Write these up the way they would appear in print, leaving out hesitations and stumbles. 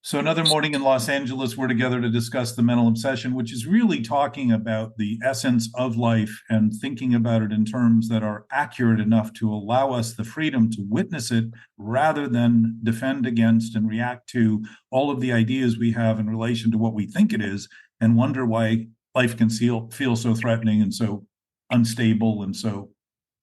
So another morning in Los Angeles, we're together to discuss the mental obsession, which is really talking about the essence of life and thinking about it in terms that are accurate enough to allow us the freedom to witness it rather than defend against and react to all of the ideas we have in relation to what we think it is and wonder why life can feel so threatening and so unstable and so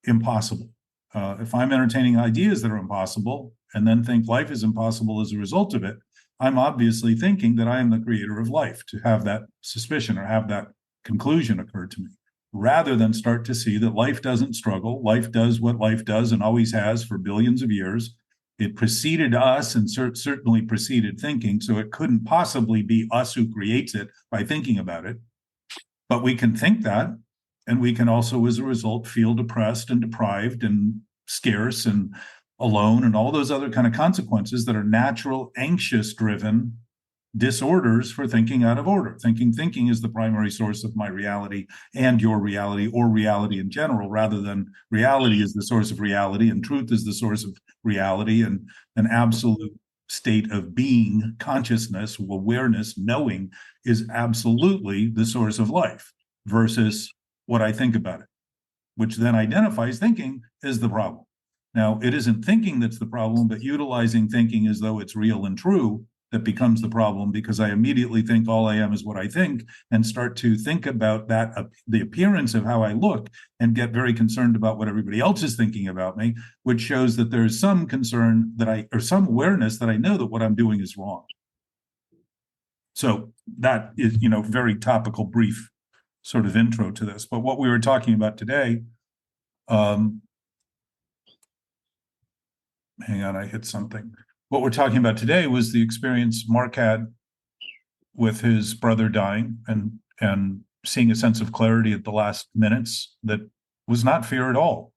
impossible. If I'm entertaining ideas that are impossible and then think life is impossible as a result of it, I'm obviously thinking that I am the creator of life, to have that suspicion or have that conclusion occur to me, rather than start to see that life doesn't struggle. Life does what life does and always has for billions of years. It preceded us and certainly preceded thinking, so it couldn't possibly be us who creates it by thinking about it. But we can think that, and we can also, as a result, feel depressed and deprived and scarce and alone and all those other kind of consequences that are natural, anxious-driven disorders for thinking out of order. Thinking is the primary source of my reality and your reality, or reality in general, rather than reality is the source of reality and truth is the source of reality, and an absolute state of being, consciousness, awareness, knowing is absolutely the source of life versus what I think about it, which then identifies thinking as the problem. Now, it isn't thinking that's the problem, but utilizing thinking as though it's real and true that becomes the problem, because I immediately think all I am is what I think and start to think about that, the appearance of how I look, and get very concerned about what everybody else is thinking about me, which shows that there's some concern or some awareness that I know that what I'm doing is wrong. So that is, very topical, brief sort of intro to this. But what we were talking about today, hang on, I hit something. What we're talking about today was the experience Mark had with his brother dying and seeing a sense of clarity at the last minutes that was not fear at all.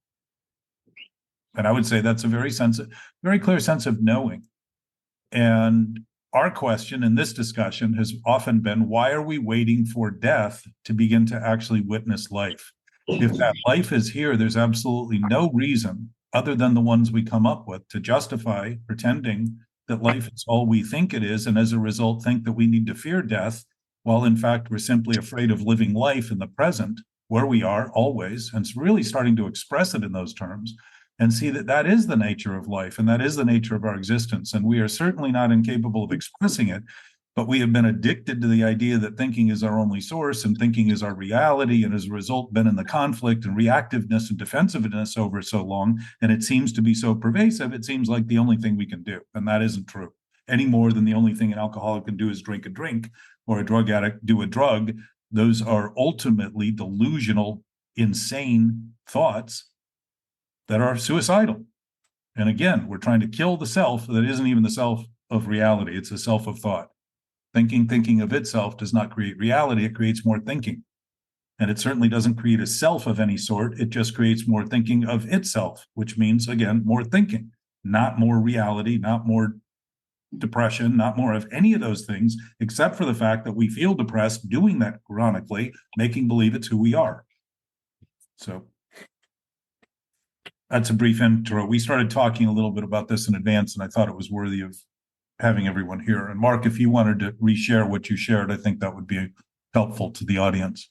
And I would say that's a very clear sense of knowing. And our question in this discussion has often been, why are we waiting for death to begin to actually witness life? If that life is here, there's absolutely no reason other than the ones we come up with to justify pretending that life is all we think it is, and as a result think that we need to fear death, while in fact we're simply afraid of living life in the present, where we are always, and it's really starting to express it in those terms, and see that that is the nature of life, and that is the nature of our existence, and we are certainly not incapable of expressing it, but we have been addicted to the idea that thinking is our only source and thinking is our reality, and as a result been in the conflict and reactiveness and defensiveness over so long, and it seems to be so pervasive, it seems like the only thing we can do, and that isn't true, any more than the only thing an alcoholic can do is drink a drink, or a drug addict do a drug. Those are ultimately delusional, insane thoughts that are suicidal. And again, we're trying to kill the self that isn't even the self of reality, it's a self of thought. Thinking of itself does not create reality, it creates more thinking. And it certainly doesn't create a self of any sort, it just creates more thinking of itself, which means, again, more thinking, not more reality, not more depression, not more of any of those things, except for the fact that we feel depressed doing that chronically, making believe it's who we are. So that's a brief intro. We started talking a little bit about this in advance, and I thought it was worthy of having everyone here. And Mark, if you wanted to reshare what you shared, I think that would be helpful to the audience.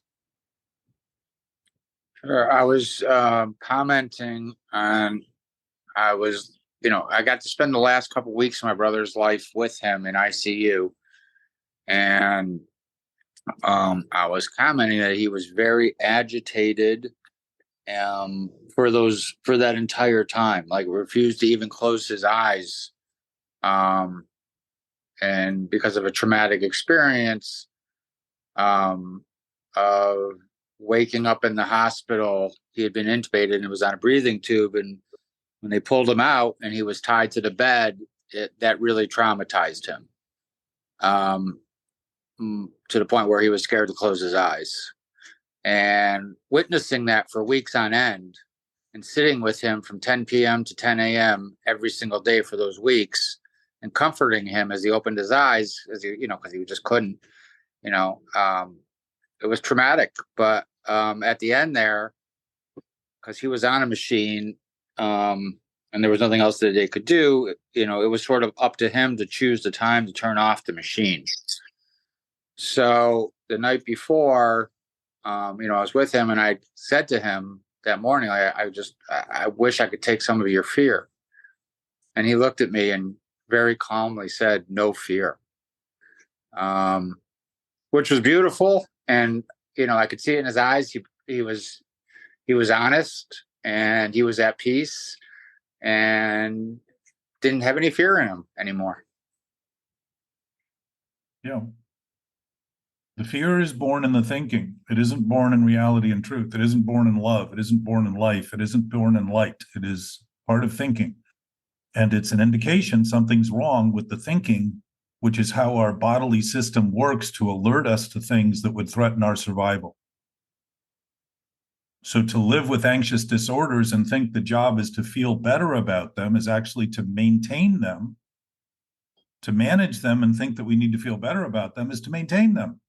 Sure. I was commenting on, I got to spend the last couple of weeks of my brother's life with him in ICU. And I was commenting that he was very agitated for that entire time, like refused to even close his eyes. And because of a traumatic experience of waking up in the hospital, he had been intubated and was on a breathing tube. And when they pulled him out and he was tied to the bed, that really traumatized him to the point where he was scared to close his eyes. And witnessing that for weeks on end and sitting with him from 10 p.m. to 10 a.m. every single day for those weeks, and comforting him as he opened his eyes, because he just couldn't, it was traumatic. But at the end there, because he was on a machine, and and there was nothing else that they could do, it was sort of up to him to choose the time to turn off the machine. So the night before, I was with him, and I said to him that morning, I wish I could take some of your fear. And he looked at me and very calmly said, "No fear," which was beautiful. And, I could see it in his eyes. He was honest, and he was at peace, and didn't have any fear in him anymore. Yeah. The fear is born in the thinking. It isn't born in reality and truth. It isn't born in love. It isn't born in life. It isn't born in light. It is part of thinking. And it's an indication something's wrong with the thinking, which is how our bodily system works to alert us to things that would threaten our survival. So to live with anxious disorders and think the job is to feel better about them is actually to maintain them. To manage them and think that we need to feel better about them is to maintain them.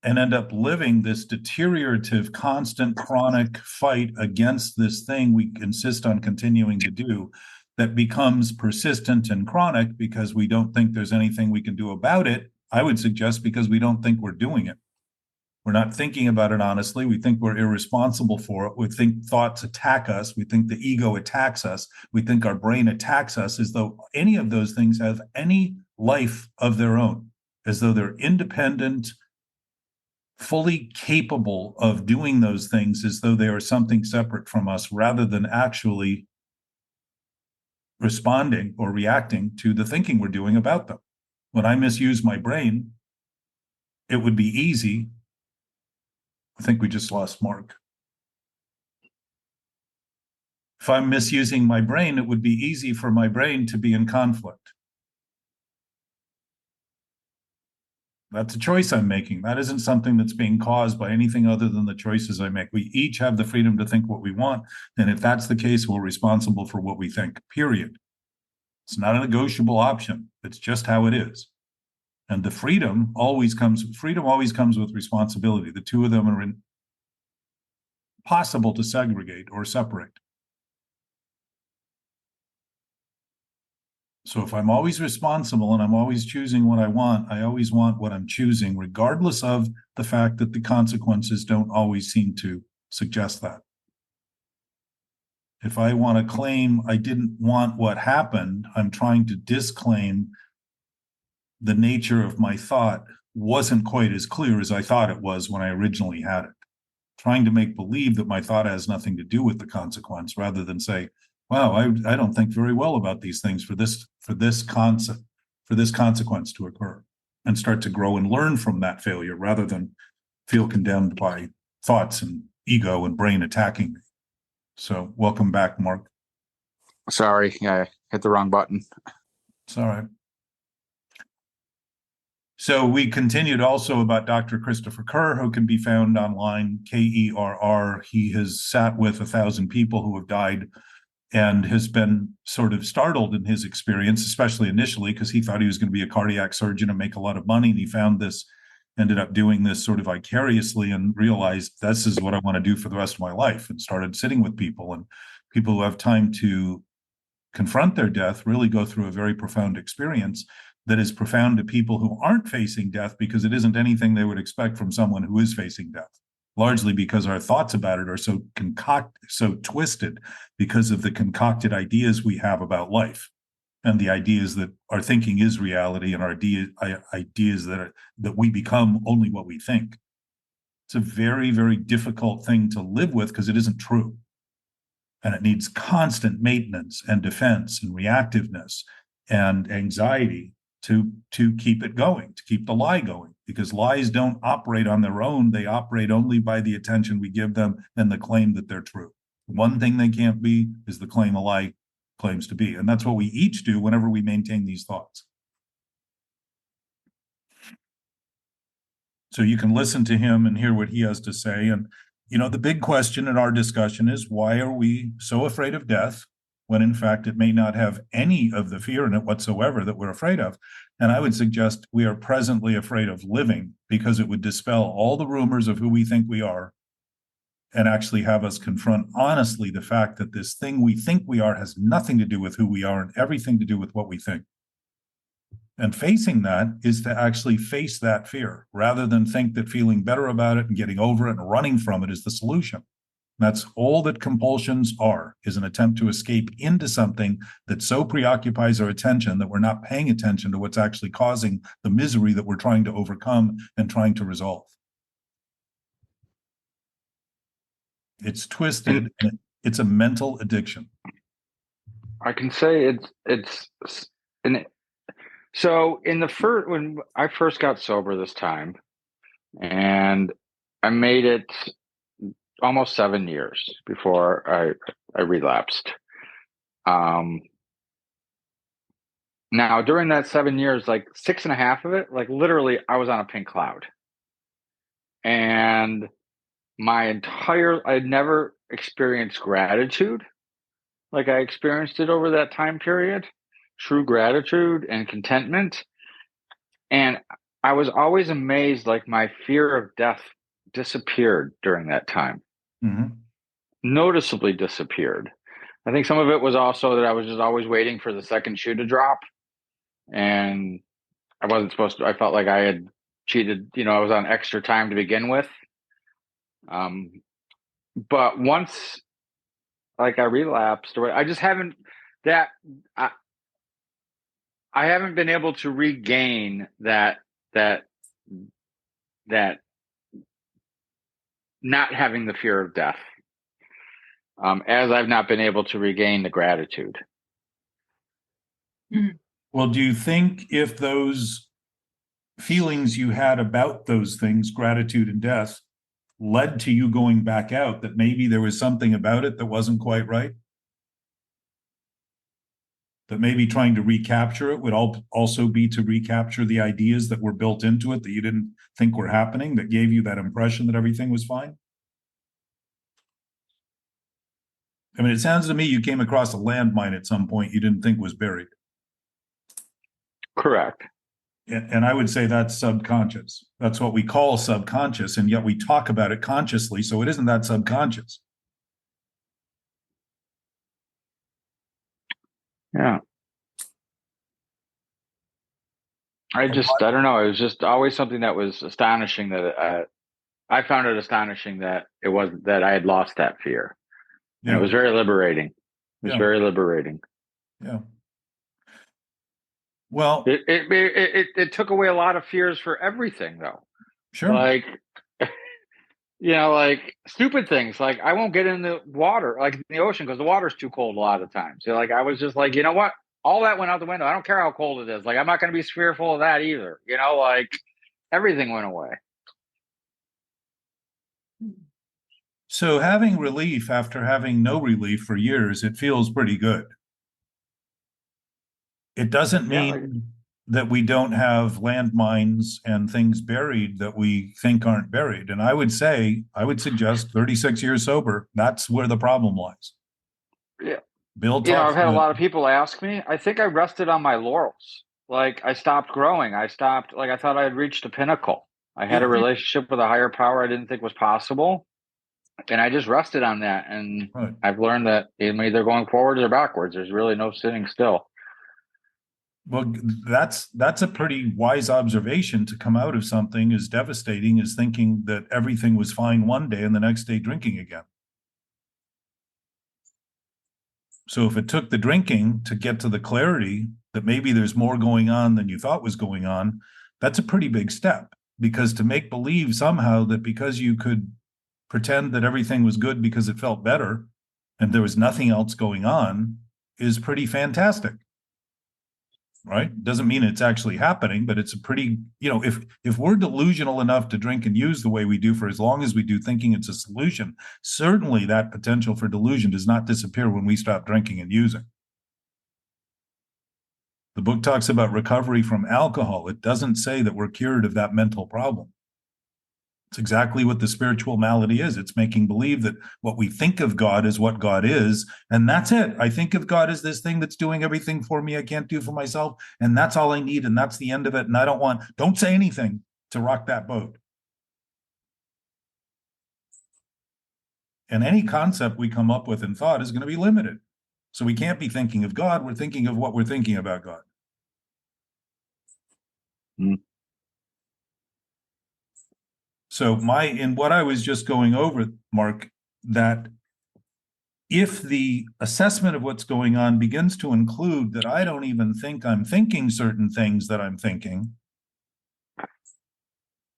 And end up living this deteriorative, constant, chronic fight against this thing we insist on continuing to do, that becomes persistent and chronic because we don't think there's anything we can do about it. I would suggest because we don't think we're doing it. We're not thinking about it honestly. We think we're irresponsible for it. We think thoughts attack us. We think the ego attacks us. We think our brain attacks us, as though any of those things have any life of their own, as though they're independent, fully capable of doing those things, as though they are something separate from us, rather than actually responding or reacting to the thinking we're doing about them. When I misuse my brain, it would be easy. I think we just lost Mark. If I'm misusing my brain, it would be easy for my brain to be in conflict. That's a choice I'm making. That isn't something that's being caused by anything other than the choices I make. We each have the freedom to think what we want. And if that's the case, we're responsible for what we think, period. It's not a negotiable option. It's just how it is. And the freedom always comes with responsibility. The two of them are impossible to segregate or separate. So if I'm always responsible and I'm always choosing what I always want what I'm choosing, regardless of the fact that the consequences don't always seem to suggest that. If I want to claim I didn't want what happened, I'm trying to disclaim the nature of my thought wasn't quite as clear as I thought it was when I originally had it. Trying to make believe that my thought has nothing to do with the consequence, rather than say, wow, I don't think very well about these things for this consequence to occur, and start to grow and learn from that failure, rather than feel condemned by thoughts and ego and brain attacking me. So welcome back, Mark. Sorry, I hit the wrong button. It's all right. So we continued also about Dr. Christopher Kerr, who can be found online, Kerr. He has sat with 1,000 people who have died and has been sort of startled in his experience, especially initially, because he thought he was going to be a cardiac surgeon and make a lot of money. And he found this, ended up doing this sort of vicariously, and realized this is what I want to do for the rest of my life, and started sitting with people. And people who have time to confront their death really go through a very profound experience that is profound to people who aren't facing death, because it isn't anything they would expect from someone who is facing death. Largely because our thoughts about it are so twisted, because of the concocted ideas we have about life, and the ideas that our thinking is reality, and our ideas that we become only what we think. It's a very, very difficult thing to live with, because it isn't true. And it needs constant maintenance and defense and reactiveness and anxiety to keep it going, to keep the lie going, because lies don't operate on their own. They operate only by the attention we give them and the claim that they're true. One thing they can't be is the claim a lie claims to be. And that's what we each do whenever we maintain these thoughts. So you can listen to him and hear what he has to say. And, the big question in our discussion is, why are we so afraid of death, when in fact it may not have any of the fear in it whatsoever that we're afraid of? And I would suggest we are presently afraid of living, because it would dispel all the rumors of who we think we are, and actually have us confront honestly the fact that this thing we think we are has nothing to do with who we are and everything to do with what we think. And facing that is to actually face that fear rather than think that feeling better about it and getting over it and running from it is the solution. That's all that compulsions are, is an attempt to escape into something that so preoccupies our attention that we're not paying attention to what's actually causing the misery that we're trying to overcome and trying to resolve. It's twisted, and it's a mental addiction. I can say so in the first, when I first got sober this time, and I made it almost 7 years before I relapsed. Now during that 7 years, like 6.5 of it, like literally I was on a pink cloud. And I'd never experienced gratitude like I experienced it over that time period, true gratitude and contentment. And I was always amazed, like my fear of death disappeared during that time. Mm-hmm. Noticeably disappeared. I think some of it was also that I was just always waiting for the second shoe to drop. And I wasn't supposed to, I felt like I had cheated, I was on extra time to begin with. But once like I relapsed, or I just haven't I haven't been able to regain that not having the fear of death, as I've not been able to regain the gratitude. Well, do you think if those feelings you had about those things, gratitude and death, led to you going back out, that maybe there was something about it that wasn't quite right? That maybe trying to recapture it would also be to recapture the ideas that were built into it that you didn't think were happening, that gave you that impression that everything was fine? I mean, it sounds to me you came across a landmine at some point you didn't think was buried. Correct. And I would say that's subconscious. That's what we call subconscious, and yet we talk about it consciously, so it isn't that subconscious. Yeah. I don't know. It was just always something that was astonishing that I found it astonishing that it wasn't that I had lost that fear. And Yeah. it was very liberating. It was very liberating. Yeah. Well, it took away a lot of fears for everything, though. Sure. Like, like stupid things. Like I won't get in the water, like in the ocean, because the water's too cold a lot of times. Like I was just like, you know what? All that went out the window. I don't care how cold it is. Like I'm not going to be fearful of that either. Like everything went away. So having relief after having no relief for years, it feels pretty good. It doesn't mean that we don't have landmines and things buried that we think aren't buried. And I would suggest 36 years sober, that's where the problem lies. Yeah. Bill talks I've had a lot of people ask me, I think I rested on my laurels. Like I stopped growing. I thought I had reached a pinnacle. I had a relationship with a higher power I didn't think was possible. And I just rested on that. And I've learned that I'm either going forwards or backwards. There's really no sitting still. Well, that's a pretty wise observation to come out of something as devastating as thinking that everything was fine one day and the next day drinking again. So if it took the drinking to get to the clarity that maybe there's more going on than you thought was going on, that's a pretty big step, because to make believe somehow that because you could pretend that everything was good because it felt better and there was nothing else going on is pretty fantastic. Right? Doesn't mean it's actually happening, but it's a pretty, if we're delusional enough to drink and use the way we do for as long as we do, thinking it's a solution, certainly that potential for delusion does not disappear when we stop drinking and using. The book talks about recovery from alcohol. It doesn't say that we're cured of that mental problem. It's exactly what the spiritual malady is. It's making believe that what we think of God is what God is, and that's it. I think of God as this thing that's doing everything for me I can't do for myself, and that's all I need, and that's the end of it, and I don't say anything to rock that boat. And any concept we come up with in thought is going to be limited. So we can't be thinking of God. We're thinking of what we're thinking about God. Mm. So in what I was just going over, Mark, that if the assessment of what's going on begins to include that I don't even think I'm thinking certain things that I'm thinking,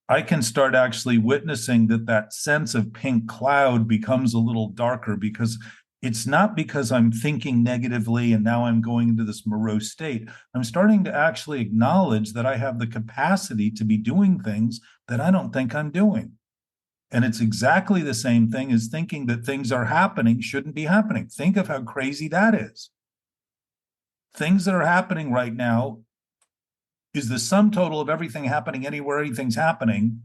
I can start actually witnessing that sense of pink cloud becomes a little darker, because it's not because I'm thinking negatively and now I'm going into this morose state. I'm starting to actually acknowledge that I have the capacity to be doing things that I don't think I'm doing. And it's exactly the same thing as thinking that things are happening shouldn't be happening. Think of how crazy that is. Things that are happening right now is the sum total of everything happening anywhere anything's happening.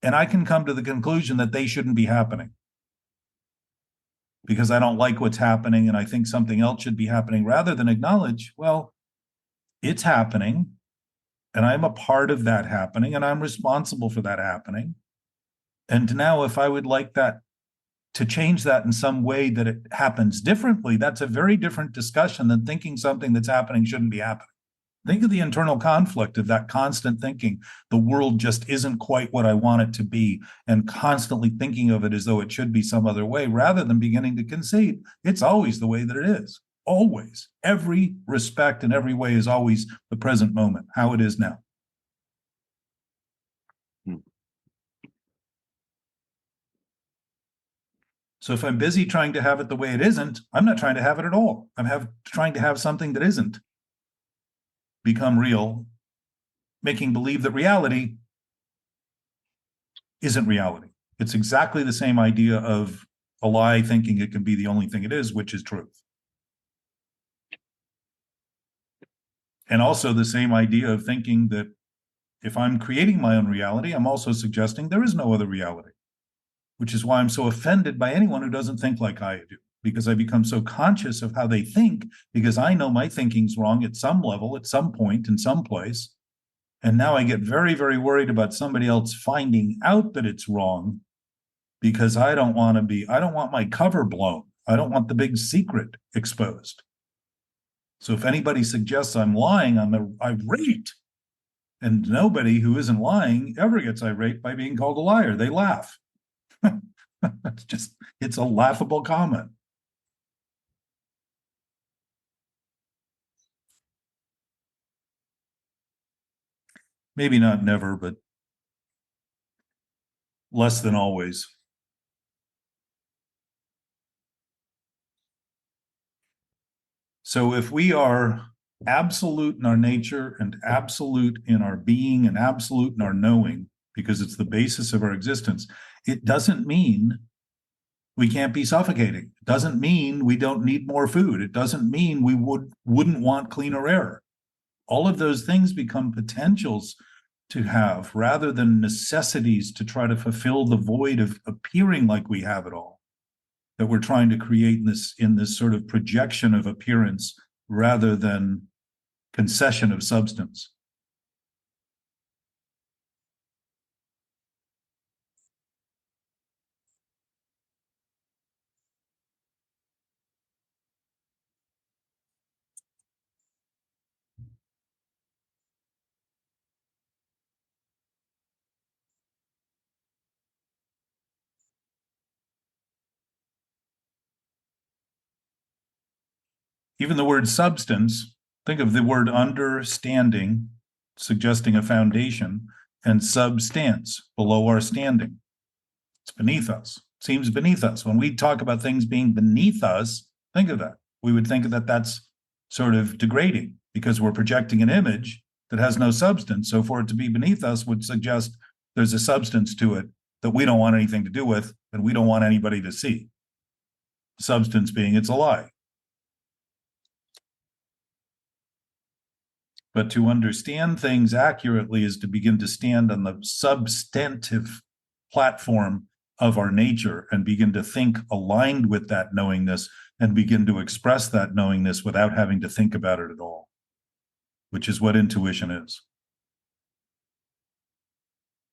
And I can come to the conclusion that they shouldn't be happening because I don't like what's happening and I think something else should be happening, rather than acknowledge, well, it's happening and I'm a part of that happening and I'm responsible for that happening. And now if I would like that to change that in some way that it happens differently, that's a very different discussion than thinking something that's happening shouldn't be happening. Think of the internal conflict of that constant thinking, the world just isn't quite what I want it to be, and constantly thinking of it as though it should be some other way, rather than beginning to concede it's always the way that it is. Always. Every respect and every way is always the present moment, how it is now. So if I'm busy trying to have it the way it isn't, I'm not trying to have it at all. I'm trying to have something that isn't become real, making believe that reality isn't reality. It's exactly the same idea of a lie thinking it can be the only thing it is, which is truth. And also the same idea of thinking that if I'm creating my own reality, I'm also suggesting there is no other reality, which is why I'm so offended by anyone who doesn't think like I do, because I become so conscious of how they think, because I know my thinking's wrong at some level, at some point, in some place. And now I get very, very worried about somebody else finding out that it's wrong, because I don't want my cover blown. I don't want the big secret exposed. So if anybody suggests I'm lying, I'm irate. And nobody who isn't lying ever gets irate by being called a liar. They laugh. It's a laughable comment. Maybe not never, but less than always. So if we are absolute in our nature and absolute in our being and absolute in our knowing, because it's the basis of our existence, it doesn't mean we can't be suffocating. It doesn't mean we don't need more food. It doesn't mean we wouldn't want cleaner air. All of those things become potentials to have, rather than necessities to try to fulfill the void of appearing like we have it all, that we're trying to create in this sort of projection of appearance rather than concession of substance. Even the word substance, think of the word understanding, suggesting a foundation, and substance, below our standing. It's beneath us. It seems beneath us. When we talk about things being beneath us, think of that. We would think that that's sort of degrading, because we're projecting an image that has no substance. So for it to be beneath us would suggest there's a substance to it that we don't want anything to do with and we don't want anybody to see. Substance being it's a lie. But to understand things accurately is to begin to stand on the substantive platform of our nature and begin to think aligned with that knowingness and begin to express that knowingness without having to think about it at all, which is what intuition is.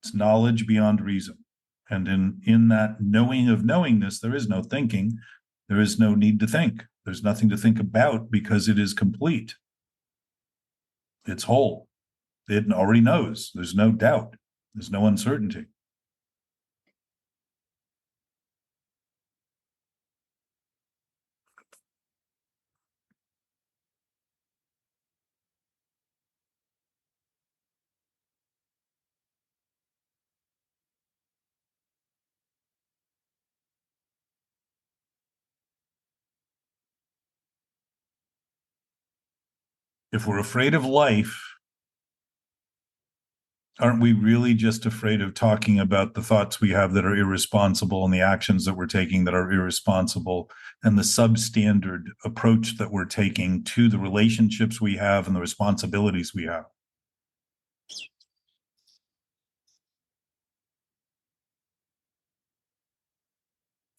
It's knowledge beyond reason. And in that knowing of knowingness, there is no thinking. There is no need to think. There's nothing to think about because it is complete. It's whole. It already knows. There's no doubt. There's no uncertainty. If we're afraid of life, aren't we really just afraid of talking about the thoughts we have that are irresponsible and the actions that we're taking that are irresponsible and the substandard approach that we're taking to the relationships we have and the responsibilities we have?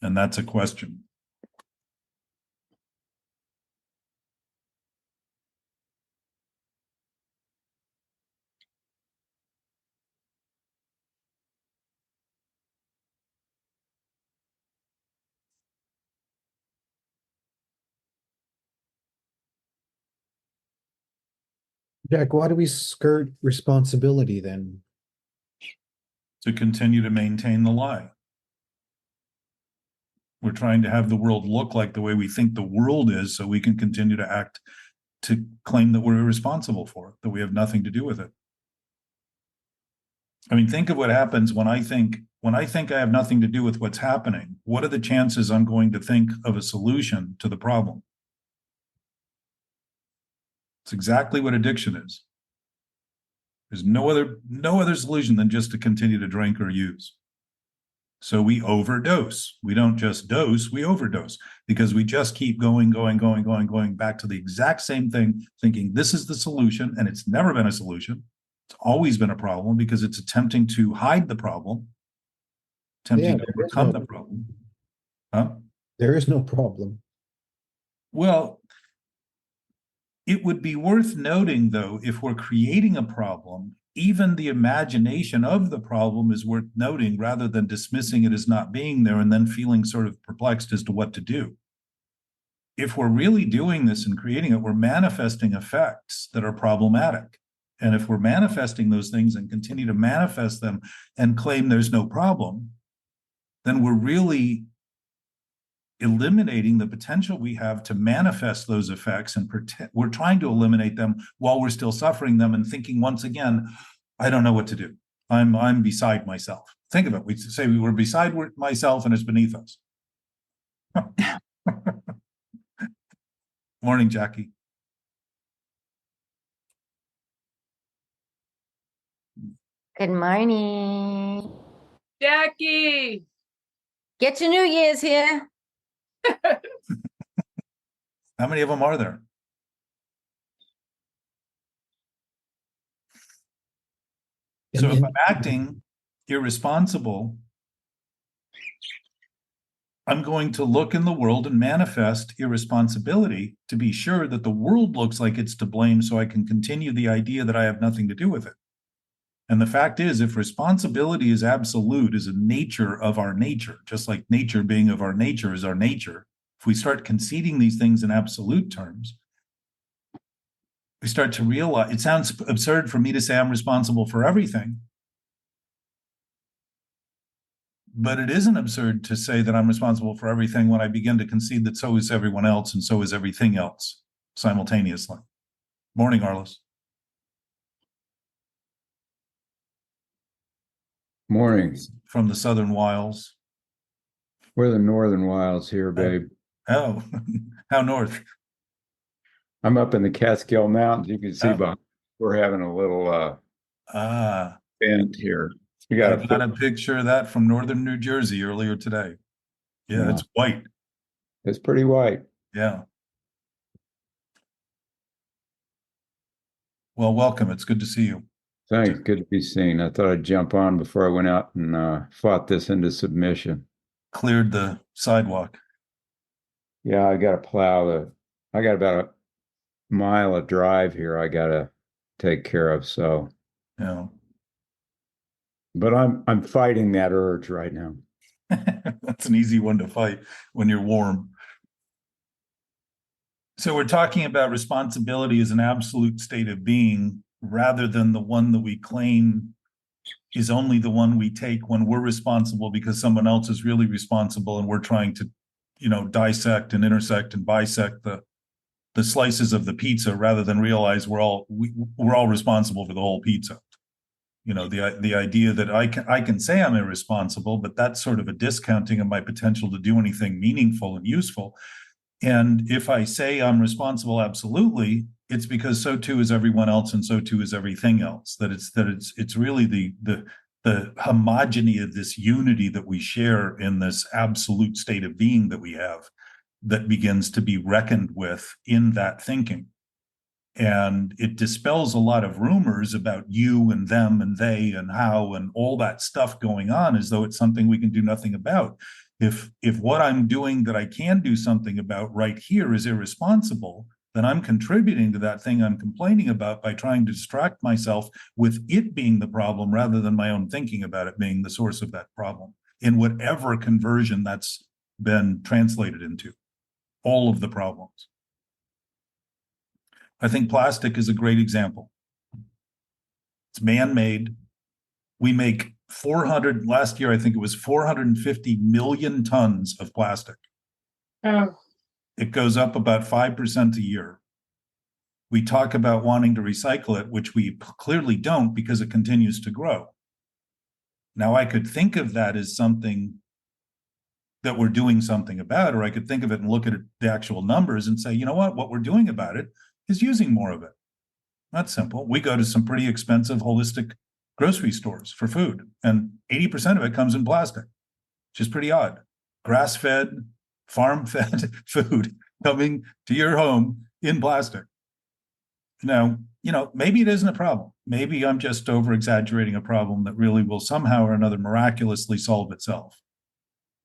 And that's a question. Jack, why do we skirt responsibility then? To continue to maintain the lie. We're trying to have the world look like the way we think the world is so we can continue to act to claim that we're irresponsible for it, that we have nothing to do with it. I mean, think of what happens when I think I have nothing to do with what's happening. What are the chances I'm going to think of a solution to the problem? It's exactly what addiction is. There's no other solution than just to continue to drink or use. So we overdose. We don't just dose, we overdose because we just keep going back to the exact same thing, thinking this is the solution, and it's never been a solution. It's always been a problem because it's attempting to hide the problem, attempting to overcome the problem. Huh? There is no problem. Well, it would be worth noting, though, if we're creating a problem, even the imagination of the problem is worth noting rather than dismissing it as not being there and then feeling sort of perplexed as to what to do. If we're really doing this and creating it, we're manifesting effects that are problematic. And if we're manifesting those things and continue to manifest them and claim there's no problem, then we're really eliminating the potential we have to manifest those effects, and we're trying to eliminate them while we're still suffering them and thinking once again, I don't know what to do. I'm beside myself. Think of it. We say we were beside myself and it's beneath us. Morning, Jackie. Good morning. Jackie. Get your New Year's here. How many of them are there? So if I'm acting irresponsible, I'm going to look in the world and manifest irresponsibility to be sure that the world looks like it's to blame so I can continue the idea that I have nothing to do with it. And the fact is, if responsibility is absolute, is a nature of our nature, just like nature being of our nature is our nature, if we start conceding these things in absolute terms, we start to realize, it sounds absurd for me to say I'm responsible for everything, but it isn't absurd to say that I'm responsible for everything when I begin to concede that so is everyone else and so is everything else simultaneously. Morning, Arliss. Morning. From the Southern Wilds. We're the Northern Wilds here, babe. Oh, how north? I'm up in the Catskill Mountains. You can see behind. We're having a little event here. We got a picture of that from northern New Jersey earlier today. Yeah, it's white. It's pretty white. Yeah. Well, welcome. It's good to see you. Thanks. Good to be seen. I thought I'd jump on before I went out and fought this into submission. Cleared the sidewalk. Yeah, I got to plow I got about a mile of drive here I got to take care of. So, yeah. But I'm fighting that urge right now. That's an easy one to fight when you're warm. So we're talking about responsibility as an absolute state of being rather than the one that we claim is only the one we take when we're responsible because someone else is really responsible and we're trying to, dissect and intersect and bisect the slices of the pizza rather than realize we're all responsible for the whole pizza. The idea that I can say I'm irresponsible, but that's sort of a discounting of my potential to do anything meaningful and useful. And if I say I'm responsible absolutely, it's because so too is everyone else, and so too is everything else. It's really the homogeny of this unity that we share in this absolute state of being that we have that begins to be reckoned with in that thinking. And it dispels a lot of rumors about you and them and they and how and all that stuff going on as though it's something we can do nothing about. If what I'm doing that I can do something about right here is irresponsible, then I'm contributing to that thing I'm complaining about by trying to distract myself with it being the problem rather than my own thinking about it being the source of that problem in whatever conversion that's been translated into, all of the problems. I think plastic is a great example. It's man-made. We make last year, I think it was 450 million tons of plastic. Oh, It goes up about 5% a year. We talk about wanting to recycle it, which we clearly don't because it continues to grow. Now, I could think of that as something that we're doing something about, or I could think of it and look at the actual numbers and say, you know what we're doing about it is using more of it. That's simple. We go to some pretty expensive holistic grocery stores for food, and 80% of it comes in plastic, which is pretty odd. Grass-fed, farm-fed food coming to your home in plastic. Now, maybe it isn't a problem. Maybe I'm just over-exaggerating a problem that really will somehow or another miraculously solve itself.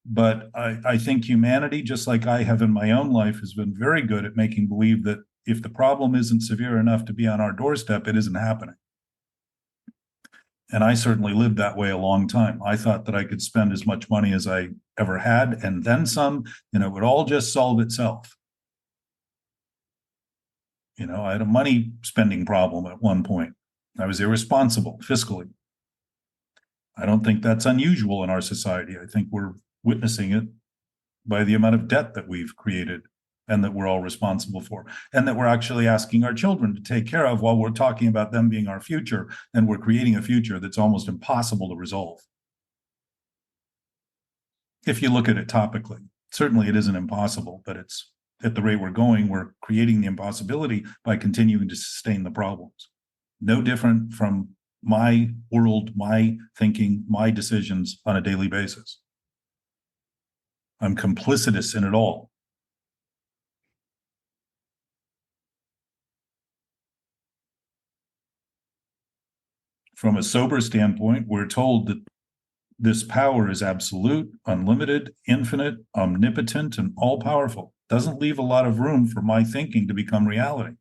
But I think humanity, just like I have in my own life, has been very good at making believe that if the problem isn't severe enough to be on our doorstep, it isn't happening. And I certainly lived that way a long time. I thought that I could spend as much money as I ever had and then some, and it would all just solve itself. I had a money spending problem at one point. I was irresponsible fiscally. I don't think that's unusual in our society. I think we're witnessing it by the amount of debt that we've created and that we're all responsible for, and that we're actually asking our children to take care of while we're talking about them being our future, and we're creating a future that's almost impossible to resolve. If you look at it topically, certainly it isn't impossible, but it's at the rate we're going, we're creating the impossibility by continuing to sustain the problems. No different from my world, my thinking, my decisions on a daily basis. I'm complicitous in it all. From a sober standpoint, we're told that this power is absolute, unlimited, infinite, omnipotent, and all-powerful. Doesn't leave a lot of room for my thinking to become reality,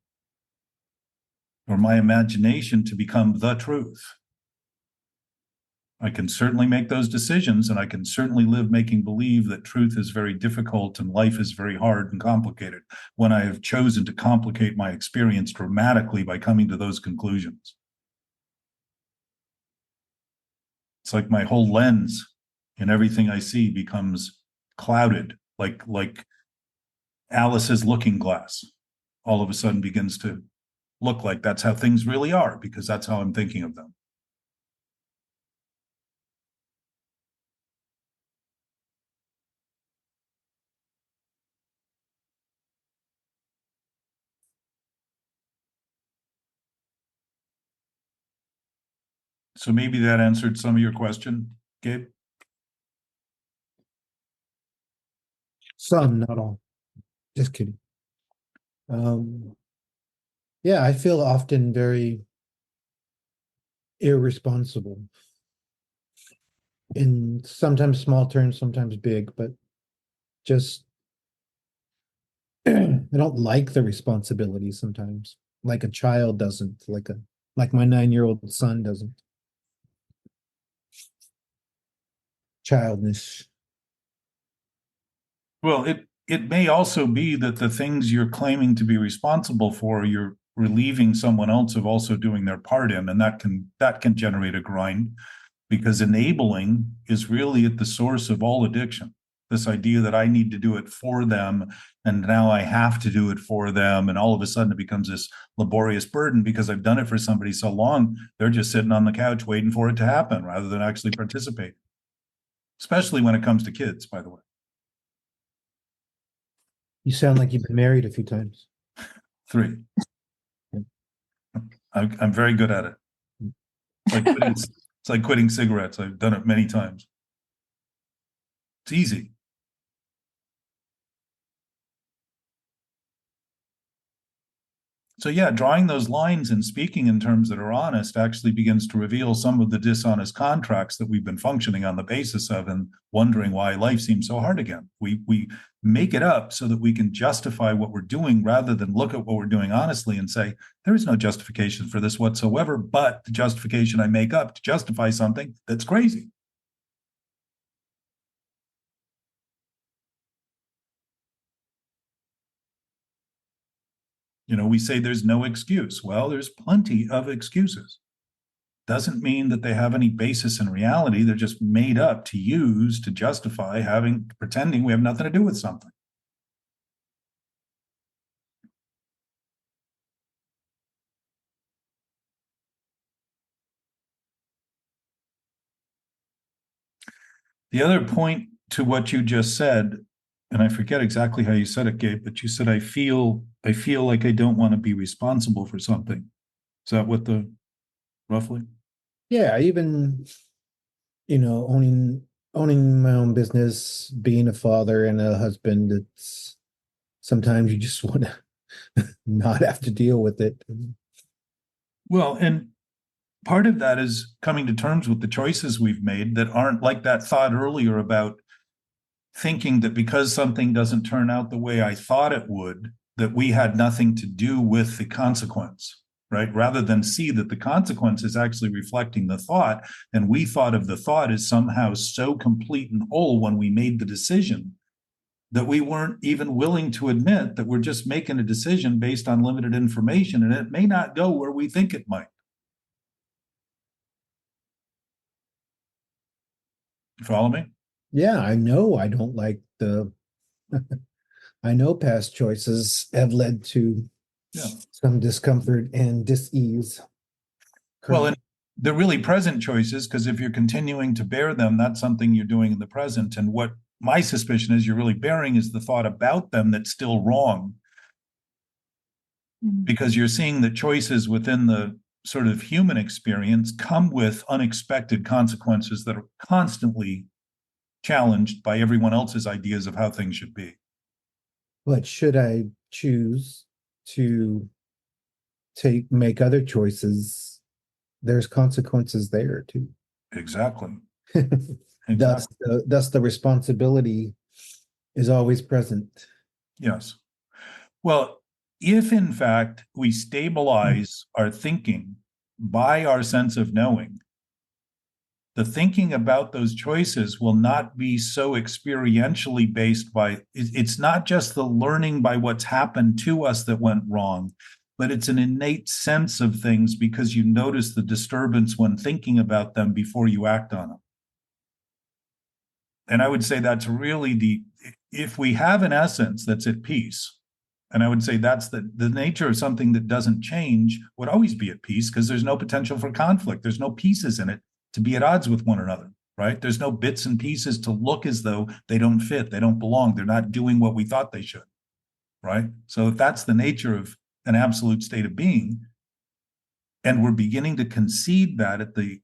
or my imagination to become the truth. I can certainly make those decisions, and I can certainly live making believe that truth is very difficult and life is very hard and complicated when I have chosen to complicate my experience dramatically by coming to those conclusions. It's like my whole lens in everything I see becomes clouded, like Alice's looking glass all of a sudden begins to look like that's how things really are, because that's how I'm thinking of them. So maybe that answered some of your question, Gabe? Some, not all. Just kidding. Yeah, I feel often very irresponsible in sometimes small terms, sometimes big, but just I don't like the responsibility sometimes, like a child doesn't, like my 9-year-old son doesn't. childish. Well, it may also be that the things you're claiming to be responsible for, you're relieving someone else of also doing their part in, and that can generate a grind, because enabling is really at the source of all addiction. This idea that I need to do it for them, and now I have to do it for them, and all of a sudden it becomes this laborious burden because I've done it for somebody so long, they're just sitting on the couch waiting for it to happen rather than actually participate. Especially when it comes to kids, by the way. You sound like you've been married a few times. 3. I'm very good at it. It's like quitting cigarettes. I've done it many times. It's easy. So yeah, drawing those lines and speaking in terms that are honest actually begins to reveal some of the dishonest contracts that we've been functioning on the basis of and wondering why life seems so hard again. We make it up so that we can justify what we're doing rather than look at what we're doing honestly and say, there is no justification for this whatsoever, but the justification I make up to justify something that's crazy. We say there's no excuse. Well, there's plenty of excuses. Doesn't mean that they have any basis in reality. They're just made up to use to justify pretending we have nothing to do with something. The other point to what you just said, and I forget exactly how you said it, Gabe, but you said, I feel like I don't want to be responsible for something. Is that what roughly? Yeah, even, owning my own business, being a father and a husband, it's sometimes you just want to not have to deal with it. Well, and part of that is coming to terms with the choices we've made that aren't like that thought earlier about thinking that because something doesn't turn out the way I thought it would, that we had nothing to do with the consequence, right? Rather than see that the consequence is actually reflecting the thought, and we thought of the thought as somehow so complete and whole when we made the decision that we weren't even willing to admit that we're just making a decision based on limited information, and it may not go where we think it might. You follow me? Yeah, I know I don't like I know past choices have led to some discomfort and dis-ease. Well, and they're really present choices, because if you're continuing to bear them, that's something you're doing in the present. And what my suspicion is you're really bearing is the thought about them that's still wrong, because you're seeing that choices within the sort of human experience come with unexpected consequences that are constantly challenged by everyone else's ideas of how things should be. But should I choose to make other choices, there's consequences there too. Exactly. Thus the responsibility is always present. Yes. Well, if in fact we stabilize our thinking by our sense of knowing, the thinking about those choices will not be so experientially based by, it's not just the learning by what's happened to us that went wrong, but it's an innate sense of things because you notice the disturbance when thinking about them before you act on them. And I would say that's really if we have an essence that's at peace, and I would say that's the nature of something that doesn't change, would always be at peace, because there's no potential for conflict. There's no pieces in it to be at odds with one another, right? There's no bits and pieces to look as though they don't fit, they don't belong, they're not doing what we thought they should, right? So if that's the nature of an absolute state of being, and we're beginning to concede that at the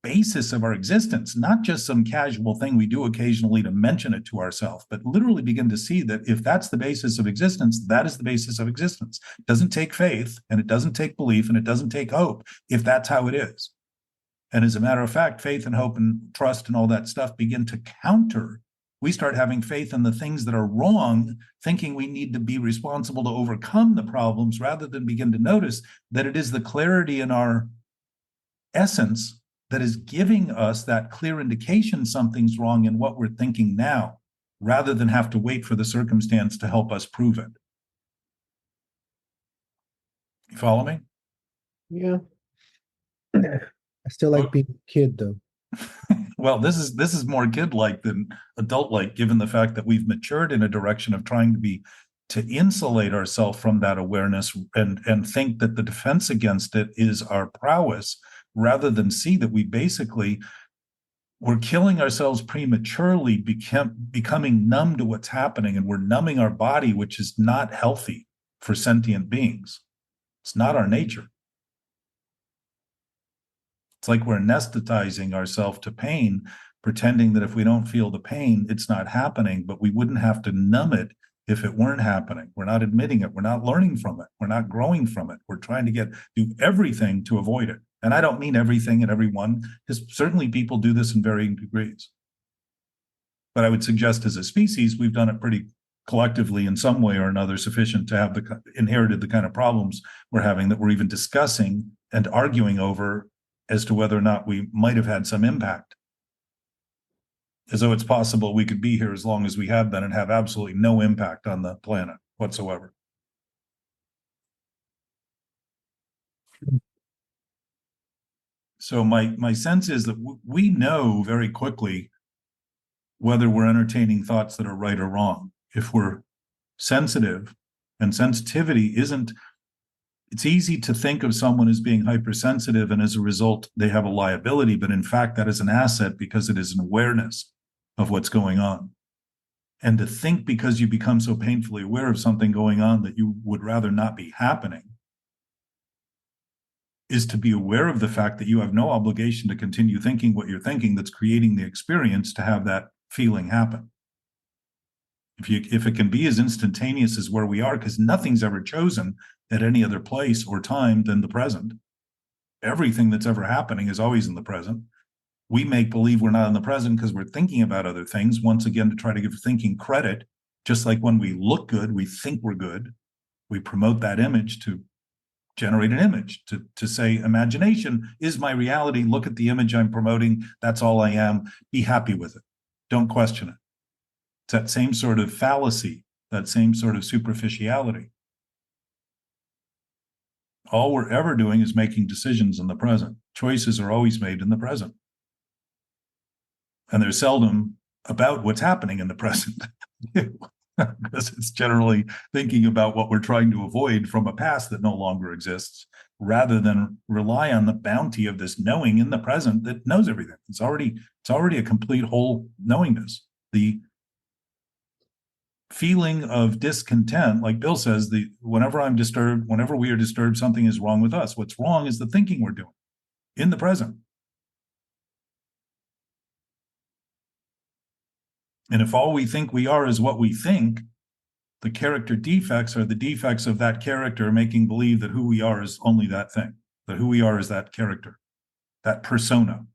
basis of our existence, not just some casual thing we do occasionally to mention it to ourselves, but literally begin to see that if that's the basis of existence, that is the basis of existence. It doesn't take faith, and it doesn't take belief, and it doesn't take hope if that's how it is. And as a matter of fact, faith and hope and trust and all that stuff begin to counter. We start having faith in the things that are wrong, thinking we need to be responsible to overcome the problems, rather than begin to notice that it is the clarity in our essence that is giving us that clear indication something's wrong in what we're thinking now, rather than have to wait for the circumstance to help us prove it. You follow me? Yeah. I still like being a kid though. Well, this is more kid-like than adult-like, given the fact that we've matured in a direction of trying to insulate ourselves from that awareness and think that the defense against it is our prowess, rather than see that we're killing ourselves prematurely, becoming numb to what's happening, and we're numbing our body, which is not healthy for sentient beings. It's not our nature. It's like we're anesthetizing ourselves to pain, pretending that if we don't feel the pain, it's not happening, but we wouldn't have to numb it if it weren't happening. We're not admitting it. We're not learning from it. We're not growing from it. We're trying to do everything to avoid it. And I don't mean everything and everyone, because certainly people do this in varying degrees. But I would suggest as a species, we've done it pretty collectively in some way or another, sufficient to have inherited the kind of problems we're having, that we're even discussing and arguing over as to whether or not we might have had some impact. As though it's possible we could be here as long as we have been and have absolutely no impact on the planet whatsoever. So my sense is that we know very quickly whether we're entertaining thoughts that are right or wrong. If we're sensitive, and sensitivity it's easy to think of someone as being hypersensitive, and as a result, they have a liability, but in fact, that is an asset because it is an awareness of what's going on. And to think because you become so painfully aware of something going on that you would rather not be happening is to be aware of the fact that you have no obligation to continue thinking what you're thinking that's creating the experience to have that feeling happen. If it can be as instantaneous as where we are, because nothing's ever chosen at any other place or time than the present. Everything that's ever happening is always in the present. We make believe we're not in the present because we're thinking about other things, once again, to try to give thinking credit. Just like when we look good, we think we're good. We promote that image to generate an image, to say, imagination is my reality. Look at the image I'm promoting. That's all I am. Be happy with it. Don't question it. It's that same sort of fallacy, that same sort of superficiality. All we're ever doing is making decisions in the present. Choices are always made in the present. And they're seldom about what's happening in the present. Because it's generally thinking about what we're trying to avoid from a past that no longer exists, rather than rely on the bounty of this knowing in the present that knows everything. It's already a complete whole knowingness. The feeling of discontent, like Bill says, whenever I'm disturbed, whenever we are disturbed, something is wrong with us. What's wrong is the thinking we're doing in the present. And if all we think we are is what we think, the character defects are the defects of that character making believe that who we are is only that thing, that who we are is that character, that persona.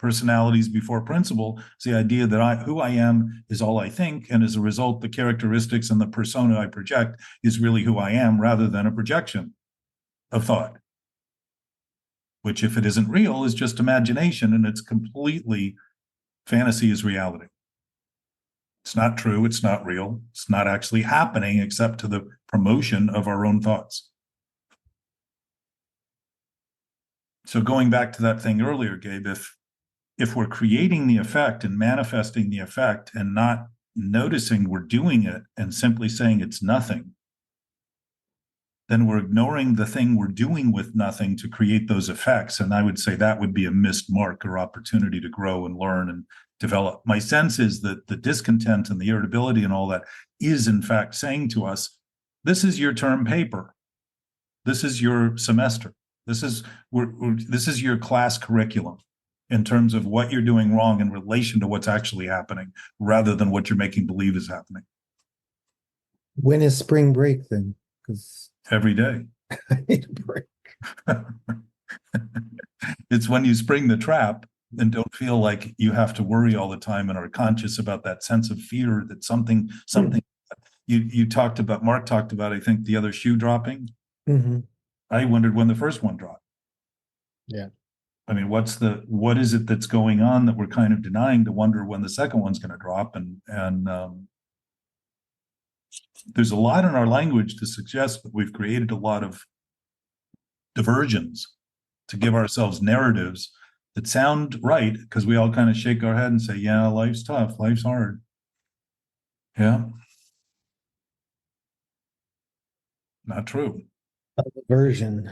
Personalities before principle is the idea that who I am is all I think, and as a result, the characteristics and the persona I project is really who I am, rather than a projection of thought, which, if it isn't real, is just imagination, and it's completely fantasy is reality. It's not true. It's not real. It's not actually happening except to the promotion of our own thoughts. So going back to that thing earlier, Gabe, if we're creating the effect and manifesting the effect and not noticing we're doing it and simply saying it's nothing, then we're ignoring the thing we're doing with nothing to create those effects. And I would say that would be a missed mark or opportunity to grow and learn and develop. My sense is that the discontent and the irritability and all that is in fact saying to us, this is your term paper. This is your semester. This is your class curriculum in terms of what you're doing wrong in relation to what's actually happening, rather than what you're making believe is happening. When is spring break then? Because every day. I need a break. It's when you spring the trap and don't feel like you have to worry all the time and are conscious about that sense of fear that something Mark talked about, I think, the other shoe dropping. Mm-hmm. I wondered when the first one dropped. Yeah. I mean, what is it that's going on that we're kind of denying to wonder when the second one's going to drop? And there's a lot in our language to suggest that we've created a lot of diversions to give ourselves narratives that sound right, because we all kind of shake our head and say, yeah, life's tough, life's hard. Yeah. Not true. A version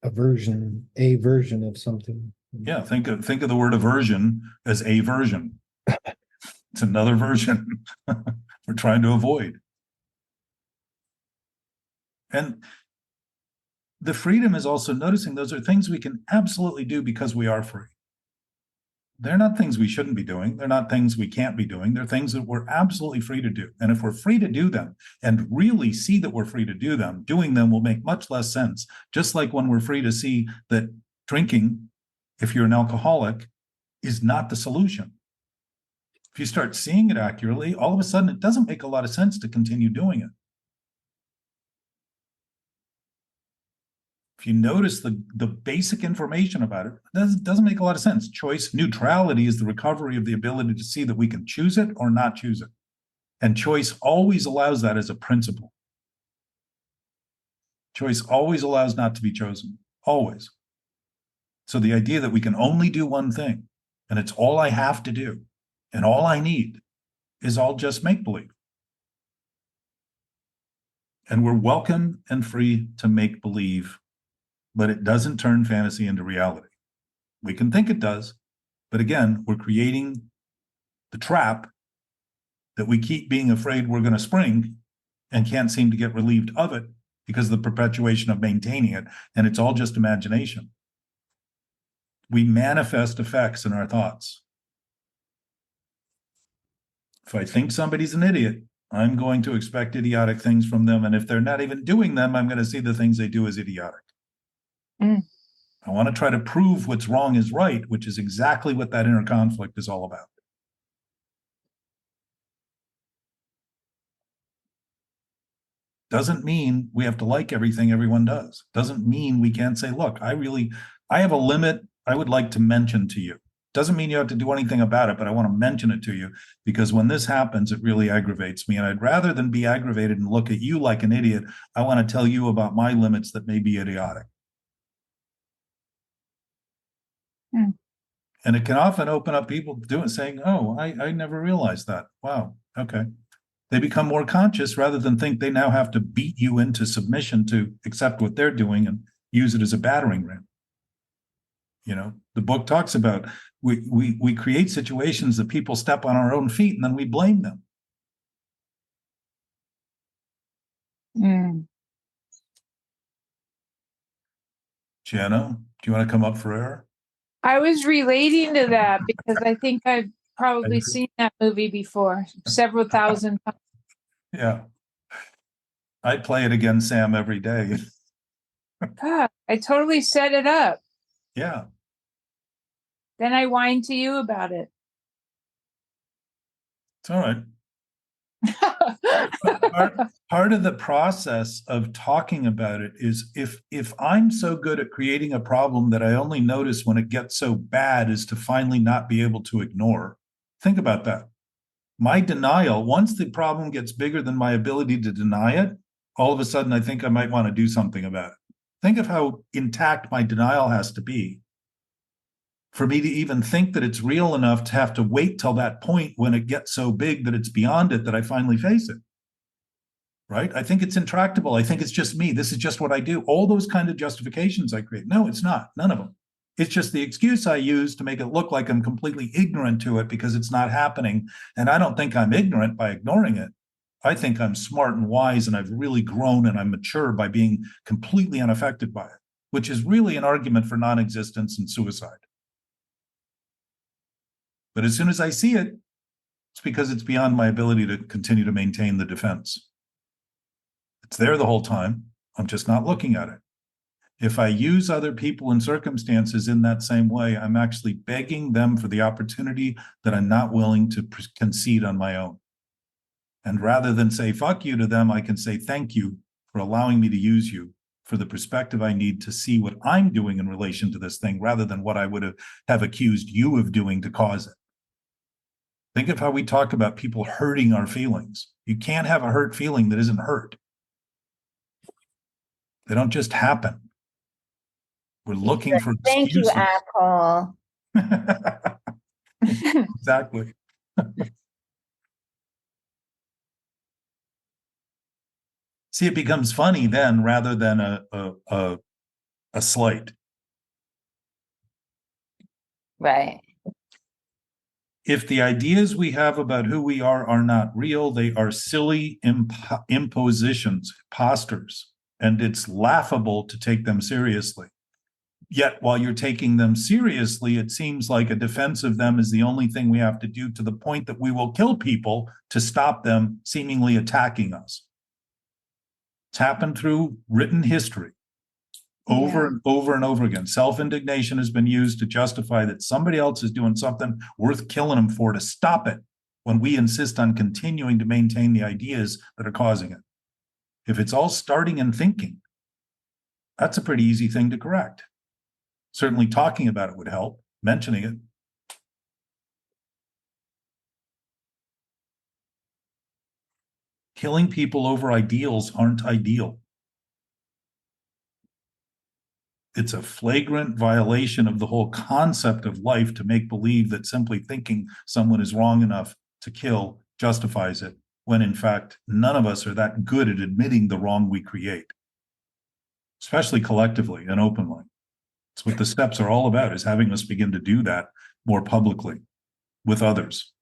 of something. Yeah, think of the word aversion as a version. It's another version we're trying to avoid. And the freedom is also noticing those are things we can absolutely do because we are free. They're not things we shouldn't be doing. They're not things we can't be doing. They're things that we're absolutely free to do. And if we're free to do them and really see that we're free to do them, doing them will make much less sense. Just like when we're free to see that drinking, if you're an alcoholic, is not the solution. If you start seeing it accurately, all of a sudden it doesn't make a lot of sense to continue doing it. If you notice the basic information about it, doesn't make a lot of sense. Choice neutrality is the recovery of the ability to see that we can choose it or not choose it. And choice always allows that as a principle. Choice always allows not to be chosen, always. So the idea that we can only do one thing, and it's all I have to do, and all I need, is all just make-believe. And we're welcome and free to make believe, but it doesn't turn fantasy into reality. We can think it does, but again, we're creating the trap that we keep being afraid we're going to spring and can't seem to get relieved of it because of the perpetuation of maintaining it, and it's all just imagination. We manifest effects in our thoughts. If I think somebody's an idiot, I'm going to expect idiotic things from them, and if they're not even doing them, I'm going to see the things they do as idiotic. I want to try to prove what's wrong is right, which is exactly what that inner conflict is all about. Doesn't mean we have to like everything everyone does. Doesn't mean we can't say, look, I have a limit I would like to mention to you. Doesn't mean you have to do anything about it, but I want to mention it to you because when this happens, it really aggravates me. And I'd rather than be aggravated and look at you like an idiot, I want to tell you about my limits that may be idiotic. And it can often open up people saying, oh, I never realized that. Wow, okay. They become more conscious rather than think they now have to beat you into submission to accept what they're doing and use it as a battering ram. You know, the book talks about we create situations that people step on our own feet and then we blame them. Jana, do you want to come up for air? I was relating to that because I think I've probably seen that movie before, several thousand times. Yeah. I play it again, Sam, every day. God, I totally set it up. Yeah. Then I whine to you about it. It's all right. Part of the process of talking about it is if I'm so good at creating a problem that I only notice when it gets so bad is to finally not be able to ignore. Think about that. My denial, once the problem gets bigger than my ability to deny it, all of a sudden I think I might want to do something about it. Think of how intact my denial has to be for me to even think that it's real enough to have to wait till that point when it gets so big that it's beyond it that I finally face it. Right? I think it's intractable. I think it's just me. This is just what I do. All those kind of justifications I create. No, it's not. None of them. It's just the excuse I use to make it look like I'm completely ignorant to it because it's not happening. And I don't think I'm ignorant by ignoring it. I think I'm smart and wise and I've really grown and I'm mature by being completely unaffected by it, which is really an argument for non-existence and suicide. But as soon as I see it, it's because it's beyond my ability to continue to maintain the defense. It's there the whole time. I'm just not looking at it. If I use other people and circumstances in that same way, I'm actually begging them for the opportunity that I'm not willing to concede on my own. And rather than say, fuck you to them, I can say, thank you for allowing me to use you for the perspective I need to see what I'm doing in relation to this thing rather than what I would have accused you of doing to cause it. Think of how we talk about people hurting our feelings. You can't have a hurt feeling that isn't hurt. They don't just happen. We're looking for Thank you, excuses. asshole. Exactly. See, it becomes funny then rather than a slight. Right. If the ideas we have about who we are not real, they are silly impositions, imposters, and it's laughable to take them seriously. Yet, while you're taking them seriously, it seems like a defense of them is the only thing we have to do, to the point that we will kill people to stop them seemingly attacking us. It's happened through written history over and over and over again. Self-indignation has been used to justify that somebody else is doing something worth killing them for, to stop it, when we insist on continuing to maintain the ideas that are causing it. If it's all starting in thinking, that's a pretty easy thing to correct. Certainly talking about it would help, mentioning it. Killing people over ideals aren't ideal. It's a flagrant violation of the whole concept of life to make believe that simply thinking someone is wrong enough to kill justifies it, when in fact, none of us are that good at admitting the wrong we create, especially collectively and openly. It's what the steps are all about, is having us begin to do that more publicly with others.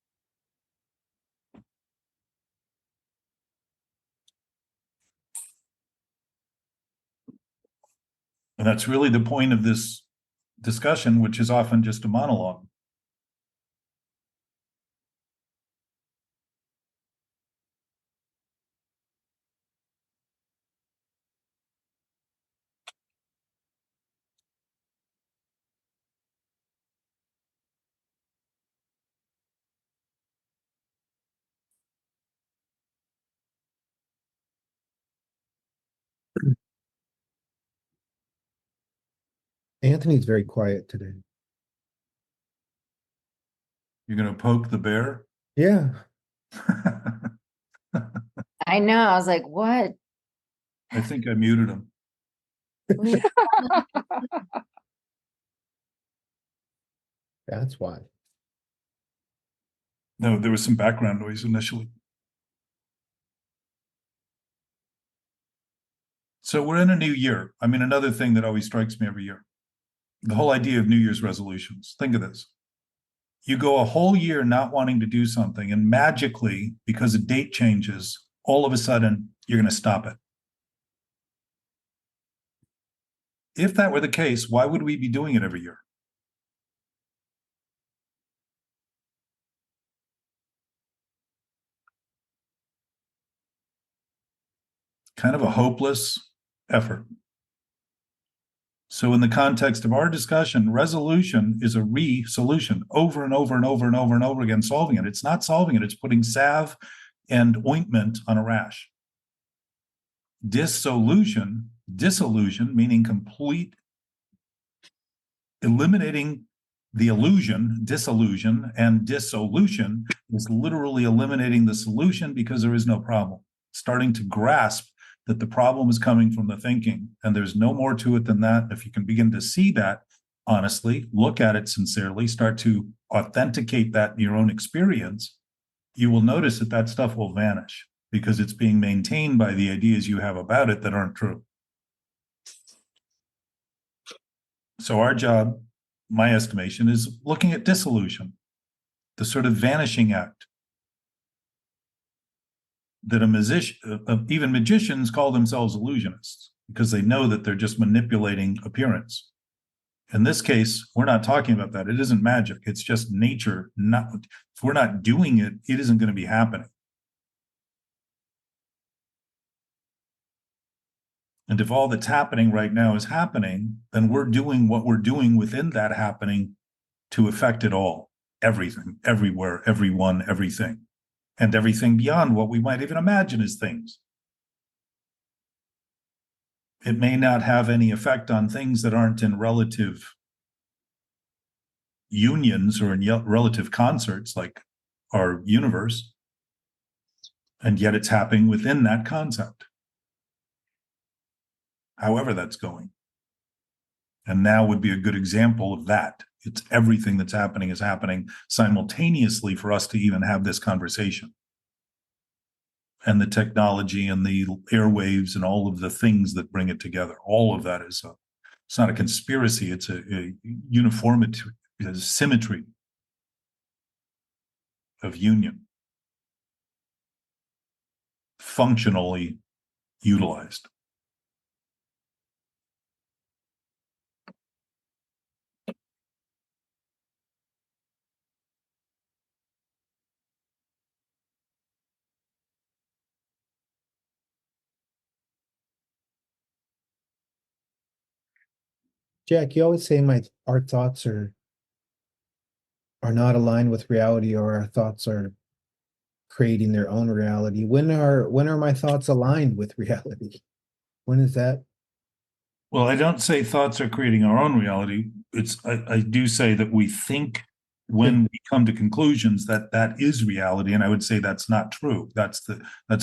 And that's really the point of this discussion, which is often just a monologue. Anthony's very quiet today. You're going to poke the bear? Yeah. I know. I was like, what? I think I muted him. That's why. No, there was some background noise initially. So we're in a new year. I mean, another thing that always strikes me every year, the whole idea of New Year's resolutions. Think of this. You go a whole year not wanting to do something, and magically, because a date changes, all of a sudden, you're going to stop it. If that were the case, why would we be doing it every year? Kind of a hopeless effort. So in the context of our discussion, resolution is a re-solution, over and over and over and over and over again, solving it. It's not solving it, it's putting salve and ointment on a rash. Dissolution, meaning complete, eliminating the illusion, disillusion, and dissolution is literally eliminating the solution because there is no problem. Starting to grasp that the problem is coming from the thinking, and there's no more to it than that. If you can begin to see that honestly, look at it sincerely, start to authenticate that in your own experience, you will notice that that stuff will vanish because it's being maintained by the ideas you have about it that aren't true. So our job, my estimation, is looking at dissolution, the sort of vanishing act that even magicians call themselves illusionists because they know that they're just manipulating appearance. In this case, we're not talking about that. It isn't magic. It's just nature. If we're not doing it, it isn't going to be happening. And if all that's happening right now is happening, then we're doing what we're doing within that happening to affect it all, everything, everywhere, everyone, everything, and everything beyond what we might even imagine as things. It may not have any effect on things that aren't in relative unions or in relative concerts like our universe. And yet it's happening within that concept. However that's going. And now would be a good example of that. It's everything that's happening is happening simultaneously for us to even have this conversation. And the technology and the airwaves and all of the things that bring it together. All of that is it's not a conspiracy. It's a uniformity, a symmetry of union, functionally utilized. Jack, you always say our thoughts are not aligned with reality, or our thoughts are creating their own reality. When are my thoughts aligned with reality? When is that? Well, I don't say thoughts are creating our own reality. I do say that we think when we come to conclusions that is reality, and I would say that's not true. That's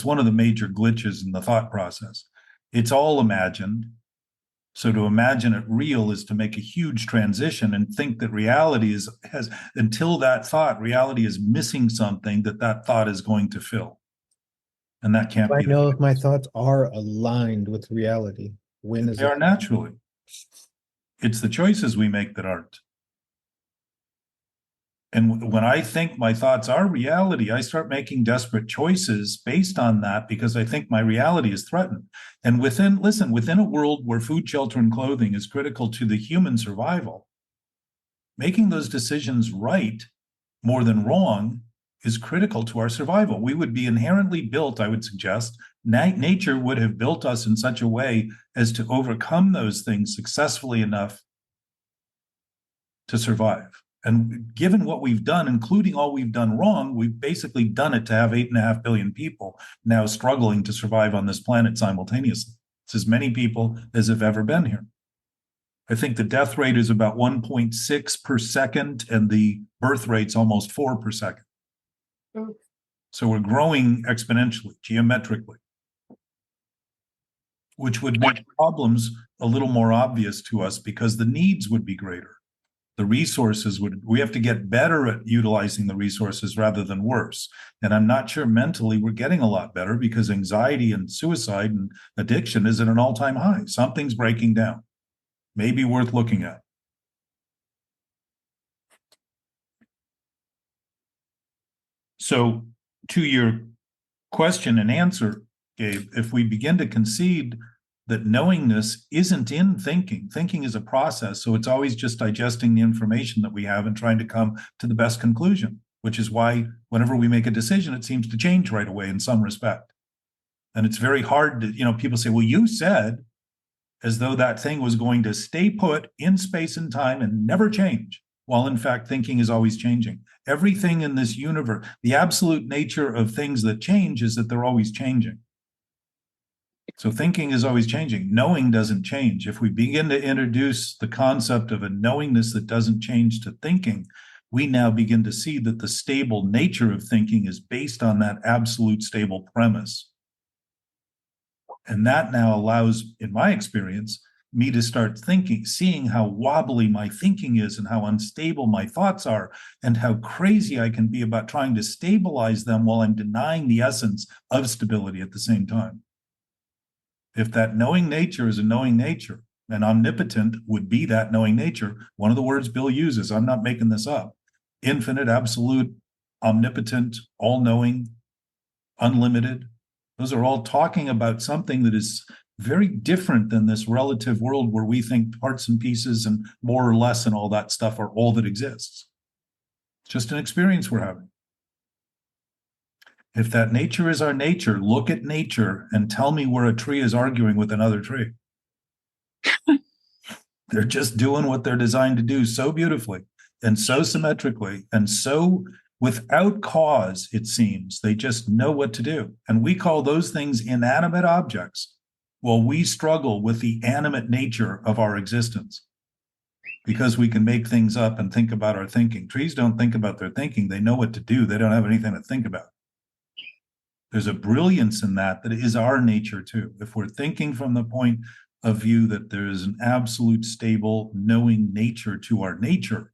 one of the major glitches in the thought process. It's all imagined. So to imagine it real is to make a huge transition and think that reality has until that thought, reality is missing something that thought is going to fill. And that can't be. I know if my thoughts are aligned with reality. When is they are naturally. It's the choices we make that aren't. And when I think my thoughts are reality, I start making desperate choices based on that because I think my reality is threatened. And within a world where food, shelter, and clothing is critical to the human survival, making those decisions right more than wrong is critical to our survival. We would be inherently built, I would suggest, nature would have built us in such a way as to overcome those things successfully enough to survive. And given what we've done, including all we've done wrong, we've basically done it to have 8.5 billion people now struggling to survive on this planet simultaneously. It's as many people as have ever been here. I think the death rate is about 1.6 per second, and the birth rate's almost 4 per second. So we're growing exponentially, geometrically, which would make problems a little more obvious to us because the needs would be greater. The resources we have to get better at utilizing the resources rather than worse. And I'm not sure mentally we're getting a lot better because anxiety and suicide and addiction is at an all-time high. Something's breaking down. Maybe worth looking at. So to your question and answer, Gabe, if we begin to concede that knowingness isn't in thinking. Thinking is a process, so it's always just digesting the information that we have and trying to come to the best conclusion, which is why whenever we make a decision, it seems to change right away in some respect. And it's very hard to, people say, well, you said, as though that thing was going to stay put in space and time and never change, while in fact thinking is always changing. Everything in this universe, the absolute nature of things that change is that they're always changing. So thinking is always changing. Knowing doesn't change. If we begin to introduce the concept of a knowingness that doesn't change to thinking, we now begin to see that the stable nature of thinking is based on that absolute stable premise. And that now allows, in my experience, me to start thinking, seeing how wobbly my thinking is and how unstable my thoughts are and how crazy I can be about trying to stabilize them while I'm denying the essence of stability at the same time. If that knowing nature is a knowing nature, and omnipotent would be that knowing nature, one of the words Bill uses, I'm not making this up, infinite, absolute, omnipotent, all-knowing, unlimited, those are all talking about something that is very different than this relative world where we think parts and pieces and more or less and all that stuff are all that exists. It's just an experience we're having. If that nature is our nature, look at nature and tell me where a tree is arguing with another tree. They're just doing what they're designed to do so beautifully and so symmetrically and so without cause, it seems. They just know what to do. And we call those things inanimate objects. Well, we struggle with the animate nature of our existence because we can make things up and think about our thinking. Trees don't think about their thinking. They know what to do. They don't have anything to think about. There's a brilliance in that is our nature too. If we're thinking from the point of view that there is an absolute stable knowing nature to our nature,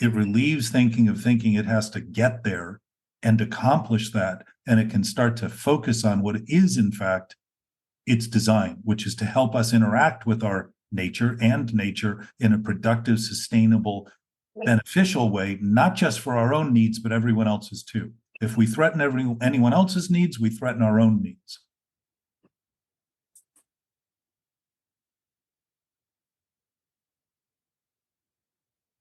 it relieves thinking of thinking it has to get there and accomplish that. And it can start to focus on what is, in fact, its design, which is to help us interact with our nature and nature in a productive, sustainable, beneficial way, not just for our own needs, but everyone else's too. If we threaten anyone else's needs, we threaten our own needs.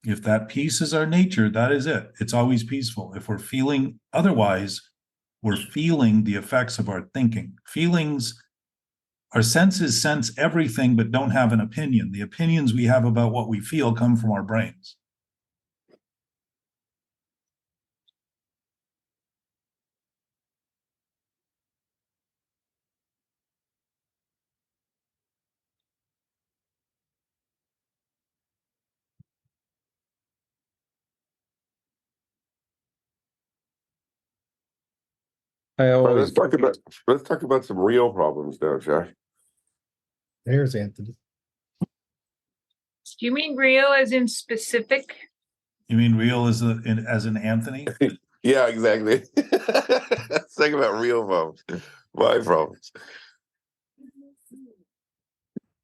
If that peace is our nature, that is it. It's always peaceful. If we're feeling otherwise, we're feeling the effects of our thinking. Feelings, our senses sense everything but don't have an opinion. The opinions we have about what we feel come from our brains. I All right, always let's talk about some real problems now, Josh. There's Anthony. Do you mean real as in specific? You mean real as an Anthony? Yeah, exactly. Let's talk about real problems. My problems.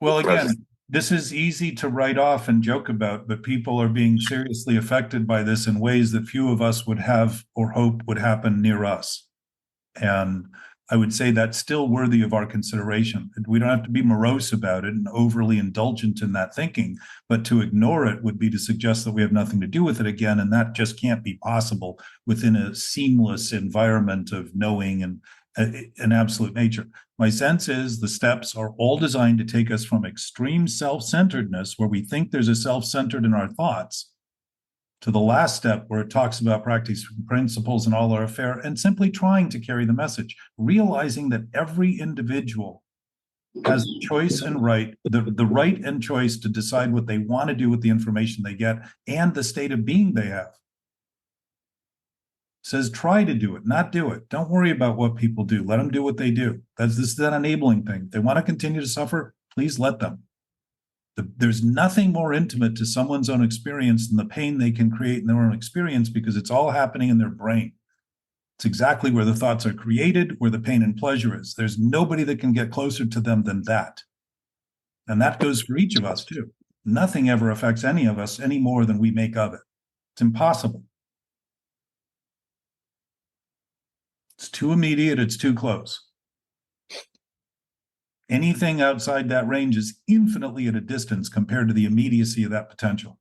Well, again, this is easy to write off and joke about, but people are being seriously affected by this in ways that few of us would have or hope would happen near us. And I would say that's still worthy of our consideration. We don't have to be morose about it and overly indulgent in that thinking, but to ignore it would be to suggest that we have nothing to do with it again, and that just can't be possible within a seamless environment of knowing and an absolute nature. My sense is the steps are all designed to take us from extreme self-centeredness, where we think there's a self-centered in our thoughts, to the last step where it talks about practice principles in all our affair and simply trying to carry the message, realizing that every individual has the choice and right, the right and choice to decide what they want to do with the information they get and the state of being they have. It says try to do it, not do it. Don't worry about what people do. Let them do what they do. This is that enabling thing. If they want to continue to suffer, please let them. There's nothing more intimate to someone's own experience than the pain they can create in their own experience, because it's all happening in their brain. It's exactly where the thoughts are created, where the pain and pleasure is. There's nobody that can get closer to them than that. And that goes for each of us too. Nothing ever affects any of us any more than we make of it. It's impossible. It's too immediate, it's too close. Anything outside that range is infinitely at a distance compared to the immediacy of that potential.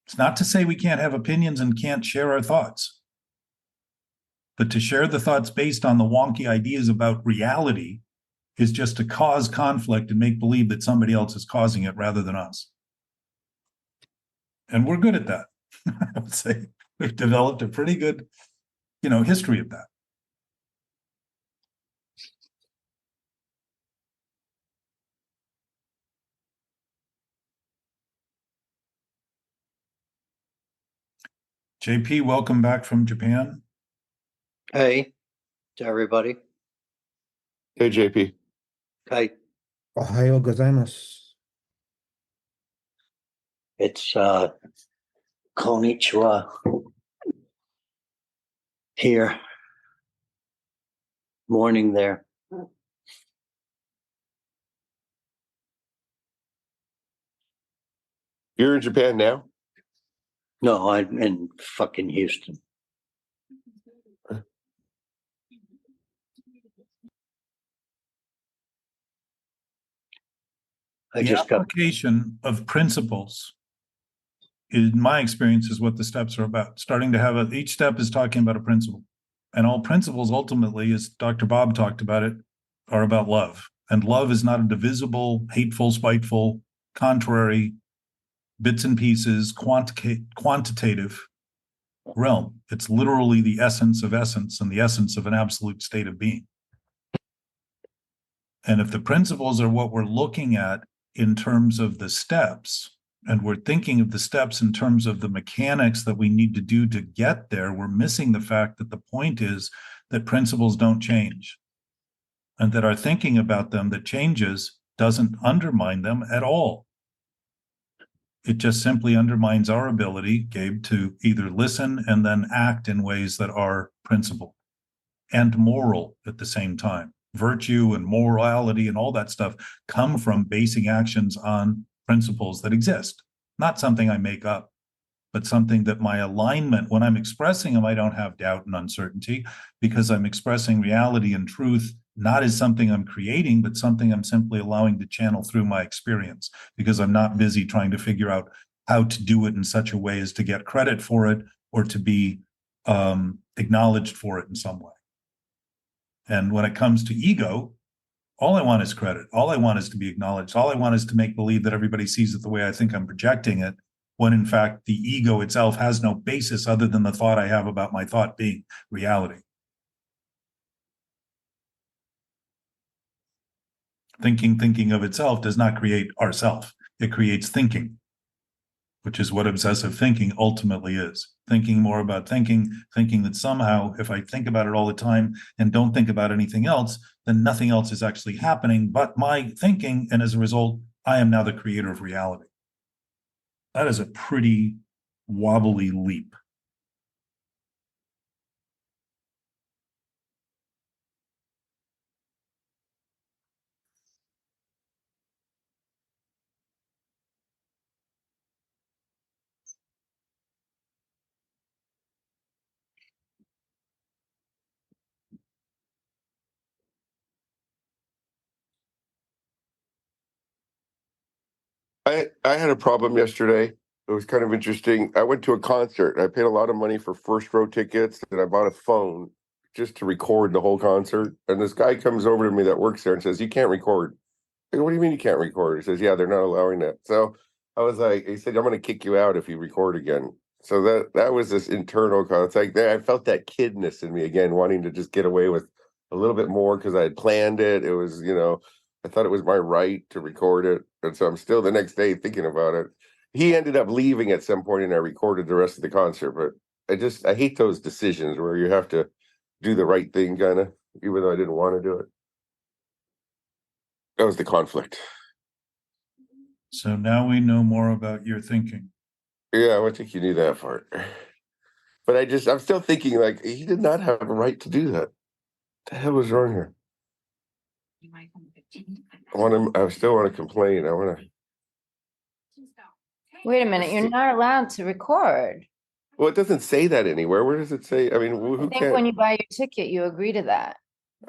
It's not to say we can't have opinions and can't share our thoughts, but to share the thoughts based on the wonky ideas about reality is just to cause conflict and make believe that somebody else is causing it rather than us. And we're good at that. I would say we've developed a pretty good, history of that. JP, welcome back from Japan. Hey to everybody. Hey, JP. Hey, Ohayo gozaimasu. it's konnichiwa here. Morning there. You're in Japan now? No, I'm in fucking Houston. The application of principles, in my experience, is what the steps are about. Starting to have each step is talking about a principle. And all principles ultimately, as Dr. Bob talked about it, are about love. And love is not a divisible, hateful, spiteful, contrary, bits and pieces, quantitative realm. It's literally the essence of essence and the essence of an absolute state of being. And if the principles are what we're looking at in terms of the steps, and we're thinking of the steps in terms of the mechanics that we need to do to get there, we're missing the fact that the point is that principles don't change, and that our thinking about them that changes doesn't undermine them at all. It just simply undermines our ability, Gabe, to either listen and then act in ways that are principled and moral at the same time. Virtue and morality and all that stuff come from basing actions on principles that exist, not something I make up, but something that my alignment, when I'm expressing them, I don't have doubt and uncertainty, because I'm expressing reality and truth, not as something I'm creating, but something I'm simply allowing to channel through my experience, because I'm not busy trying to figure out how to do it in such a way as to get credit for it or to be acknowledged for it in some way. And when it comes to ego, all I want is credit. All I want is to be acknowledged. All I want is to make believe that everybody sees it the way I think I'm projecting it, when in fact the ego itself has no basis other than the thought I have about my thought being reality. Thinking of itself does not create ourself. It creates thinking, which is what obsessive thinking ultimately is. Thinking more about thinking that somehow if I think about it all the time and don't think about anything else, then nothing else is actually happening but my thinking, and as a result, I am now the creator of reality. That is a pretty wobbly leap. I had a problem yesterday. It was kind of interesting. I went to a concert. I paid a lot of money for first row tickets, and I bought a phone just to record the whole concert. And this guy comes over to me that works there and says, "You can't record." I go, "What do you mean you can't record?" He says, "Yeah, they're not allowing that." So I was like, he said, "I'm going to kick you out if you record again." So that was this internal it's like I felt that kidness in me again, wanting to just get away with a little bit more because I had planned it. It was, I thought it was my right to record it. And so I'm still the next day thinking about it. He ended up leaving at some point and I recorded the rest of the concert. But I hate those decisions where you have to do the right thing, kind of, even though I didn't want to do it. That was the conflict. So now we know more about your thinking. Yeah, I think you knew that part. But I'm still thinking, like, he did not have a right to do that. What the hell was wrong here? I still want to complain. I want to. Wait a minute, you're not allowed to record. Well, it doesn't say that anywhere. Where does it say? I mean, who I think can't? when you buy your ticket, you agree to that.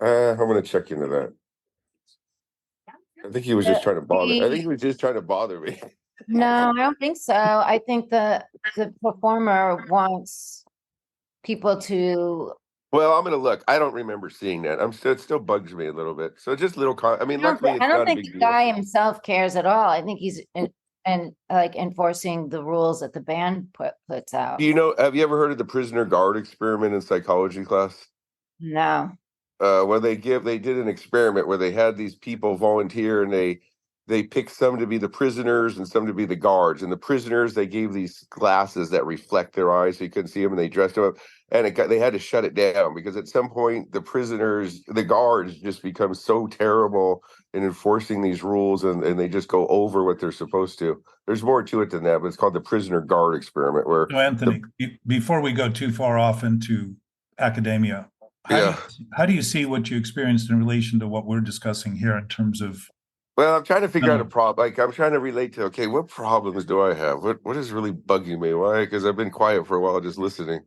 I'm going to check into that. I think he was just trying to bother. I think he was just trying to bother me. No, I don't think so. I think the performer wants people to. Well, I'm going to look. I don't remember seeing that. It still bugs me a little bit. So just little. I mean, luckily it's I don't not a think big the deal. guy himself cares at all. I think he's like enforcing the rules that the band puts out. Have you ever heard of the prisoner guard experiment in psychology class? No. Where they did an experiment where they had these people volunteer and they picked some to be the prisoners and some to be the guards. And the prisoners, they gave these glasses that reflect their eyes so you couldn't see them, and they dressed them up. And they had to shut it down because at some point the guards just become so terrible in enforcing these rules and they just go over what they're supposed to. There's more to it than that, but it's called the prisoner guard experiment. Where So Anthony, before we go too far off into academia, how do you see what you experienced in relation to what we're discussing here in terms of? Well, I'm trying to figure out a problem. Like I'm trying to relate to, okay, what problems do I have? What is really bugging me? Why? Because I've been quiet for a while, just listening,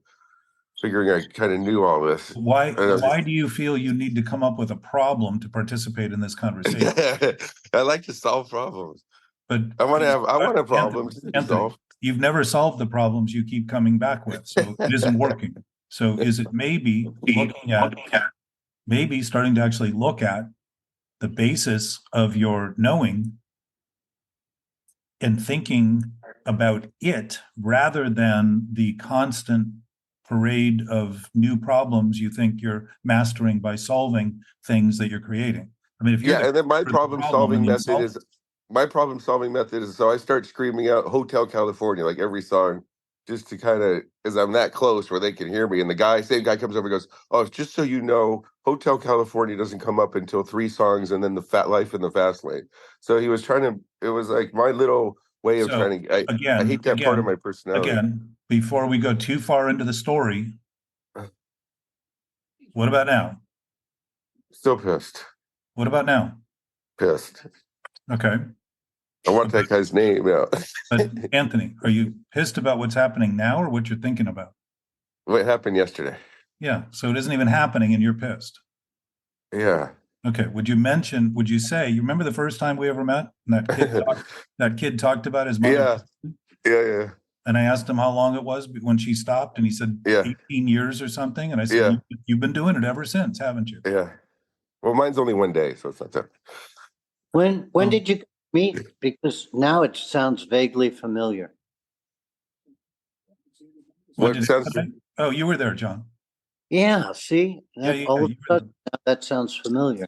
figuring I kind of knew all this. Why do you feel you need to come up with a problem to participate in this conversation? I like to solve problems, but I want to have problems to solve. You've never solved the problems you keep coming back with, so it isn't working. So is it maybe starting to actually look at the basis of your knowing and thinking about it rather than the constant parade of new problems you think you're mastering by solving things that you're creating? I mean, if you're Yeah, and then my the problem, problem-solving I mean, method is so I start screaming out Hotel California like every song, just to kind of, as I'm that close where they can hear me. And same guy comes over and goes, "Oh, just so you know, Hotel California doesn't come up until 3 songs, and then the Fat Life in the Fast Lane." So he was trying to. It was like my little way of So, trying to. I hate that part of my personality. Again, before we go too far into the story, what about now? Still pissed. What about now? Pissed. Okay. I want that guy's name. Yeah. But Anthony, are you pissed about what's happening now or what you're thinking about? What happened yesterday? Yeah. So it isn't even happening and you're pissed. Yeah. Okay. Would you say, you remember the first time we ever met? And that kid talked about his mother? Yeah. And I asked him how long it was when she stopped, and he said 18 years or something. And I said, you've been doing it ever since, haven't you? Yeah. Well, mine's only 1 day, so it's not that. When did you meet? Because now it sounds vaguely familiar. Oh, you were there, John. Yeah, see? All of a sudden, that sounds familiar.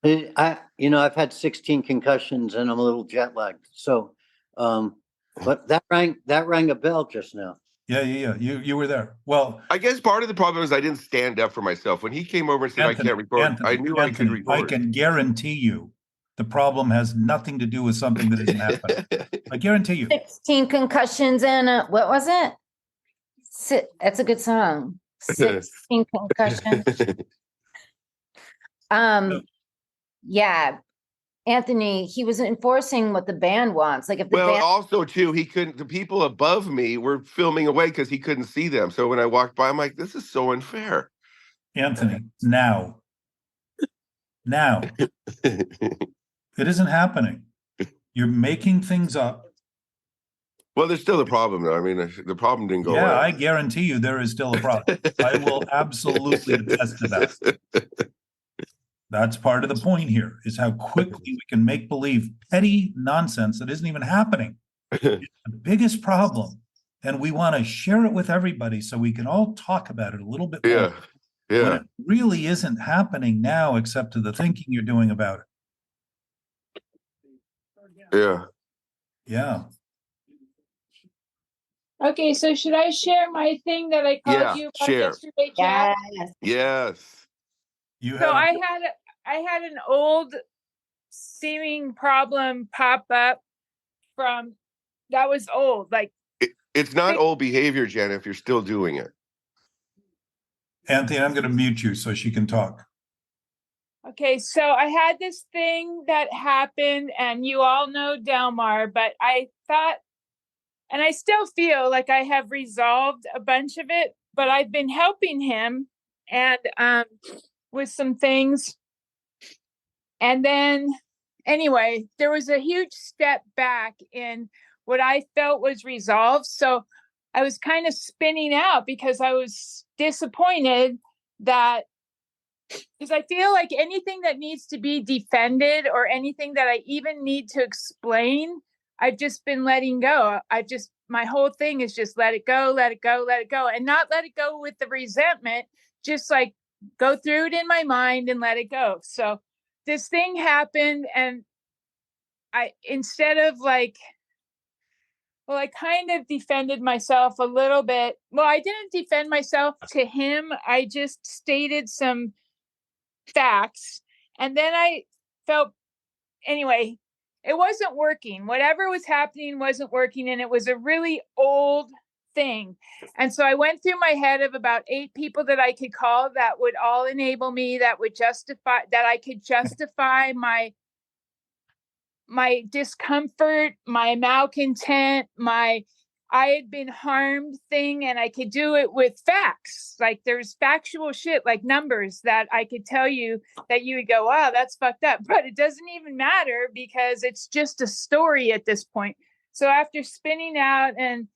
I've had 16 concussions and I'm a little jet lagged. So, but that rang a bell just now. Yeah. You were there. Well, I guess part of the problem is I didn't stand up for myself. When he came over and said, I can't record, I knew I could record. I can guarantee you the problem has nothing to do with something that isn't happening. I guarantee you. 16 concussions and what was it? That's a good song. 16 concussions. Yeah. Anthony, he was enforcing what the band wants. Like if the band also too, the people above me were filming away because he couldn't see them. So when I walked by, I'm like, this is so unfair. Anthony, now. It isn't happening. You're making things up. Well, there's still a problem, though. I mean, the problem didn't go away. Yeah, I guarantee you there is still a problem. I will absolutely attest to that. That's part of the point here, is how quickly we can make believe petty nonsense that isn't even happening. It's the biggest problem. And we want to share it with everybody so we can all talk about it a little bit more. Yeah. When it really isn't happening now, except to the thinking you're doing about it. Yeah. Okay, so should I share my thing that I called you about yesterday, Jack? Yes. I had an old seeming problem pop up that was old. Like it's not old behavior, Jen, if you're still doing it. Anthony, I'm going to mute you so she can talk. Okay, so I had this thing that happened, and you all know Delmar, but I thought, and I still feel like I have resolved a bunch of it, but I've been helping him and with some things. And then, anyway, there was a huge step back in what I felt was resolved. So I was kind of spinning out because I was disappointed because I feel like anything that needs to be defended or anything that I even need to explain, I've just been letting go. My whole thing is just let it go, and not let it go with the resentment, just like go through it in my mind and let it go. So this thing happened, and instead of I kind of defended myself a little bit. Well, I didn't defend myself to him. I just stated some facts. And then I felt, anyway, it wasn't working. Whatever was happening wasn't working. And it was a really old thing. And so I went through my head of about 8 people that I could call that would all enable me, that I could justify my discomfort, my malcontent, I had been harmed thing, and I could do it with facts. Like there's factual shit, like numbers that I could tell you that you would go, wow, that's fucked up. But it doesn't even matter because it's just a story at this point. So after spinning out and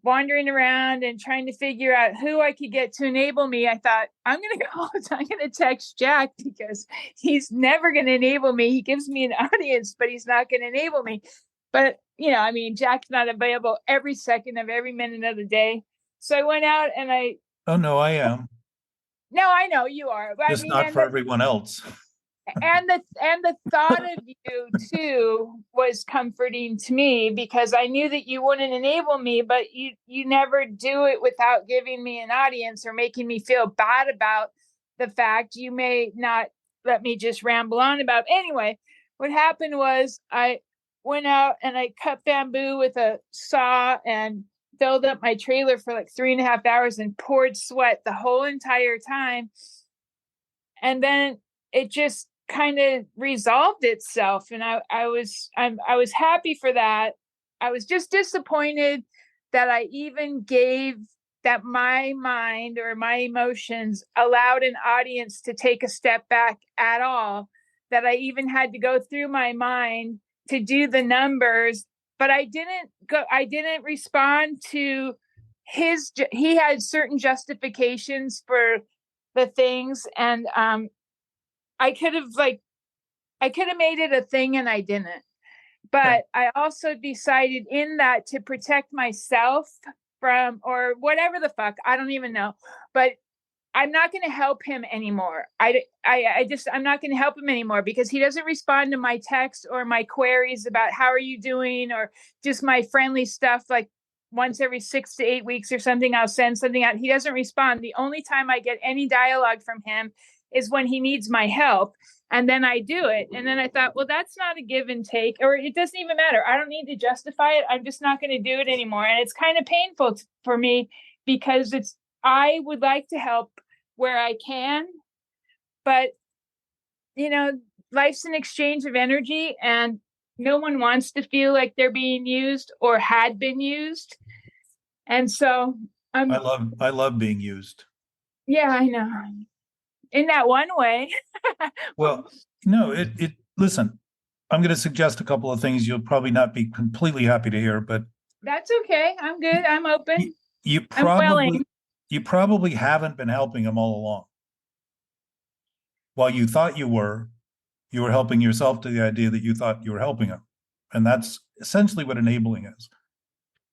wandering around and trying to figure out who I could get to enable me, I thought, I'm going to text Jack because he's never going to enable me. He gives me an audience, but he's not going to enable me. But, Jack's not available every second of every minute of the day. So I went out and Oh, no, I am. No, I know you are. But Just not for everyone else. and the thought of you too was comforting to me, because I knew that you wouldn't enable me, but you never do it without giving me an audience or making me feel bad about the fact. You may not let me just ramble on about. Anyway, what happened was I went out and I cut bamboo with a saw and filled up my trailer for like 3.5 hours and poured sweat the whole entire time. And then it just kind of resolved itself. And I was happy for that. I was just disappointed that I even gave that my mind or my emotions allowed an audience to take a step back at all, that I even had to go through my mind to do the numbers, but I didn't respond to he had certain justifications for the things. And I could have made it a thing and I didn't. But I also decided in that to protect myself from, or whatever the fuck, I don't even know. But I'm not going to help him anymore. I'm not going to help him anymore because he doesn't respond to my texts or my queries about how are you doing, or just my friendly stuff. Like once every 6 to 8 weeks or something, I'll send something out. He doesn't respond. The only time I get any dialogue from him is when he needs my help. And then I do it. And then I thought, well, that's not a give and take, or it doesn't even matter. I don't need to justify it. I'm just not going to do it anymore. And it's kind of painful for me because I would like to help where I can, but life's an exchange of energy and no one wants to feel like they're being used or had been used. And so I love being used. Yeah, I know. In that one way. Well, no, listen, I'm going to suggest a couple of things you'll probably not be completely happy to hear, but that's okay. I'm good. I'm open. You probably haven't been helping him all along. While you thought you were helping yourself to the idea that you thought you were helping him. And that's essentially what enabling is.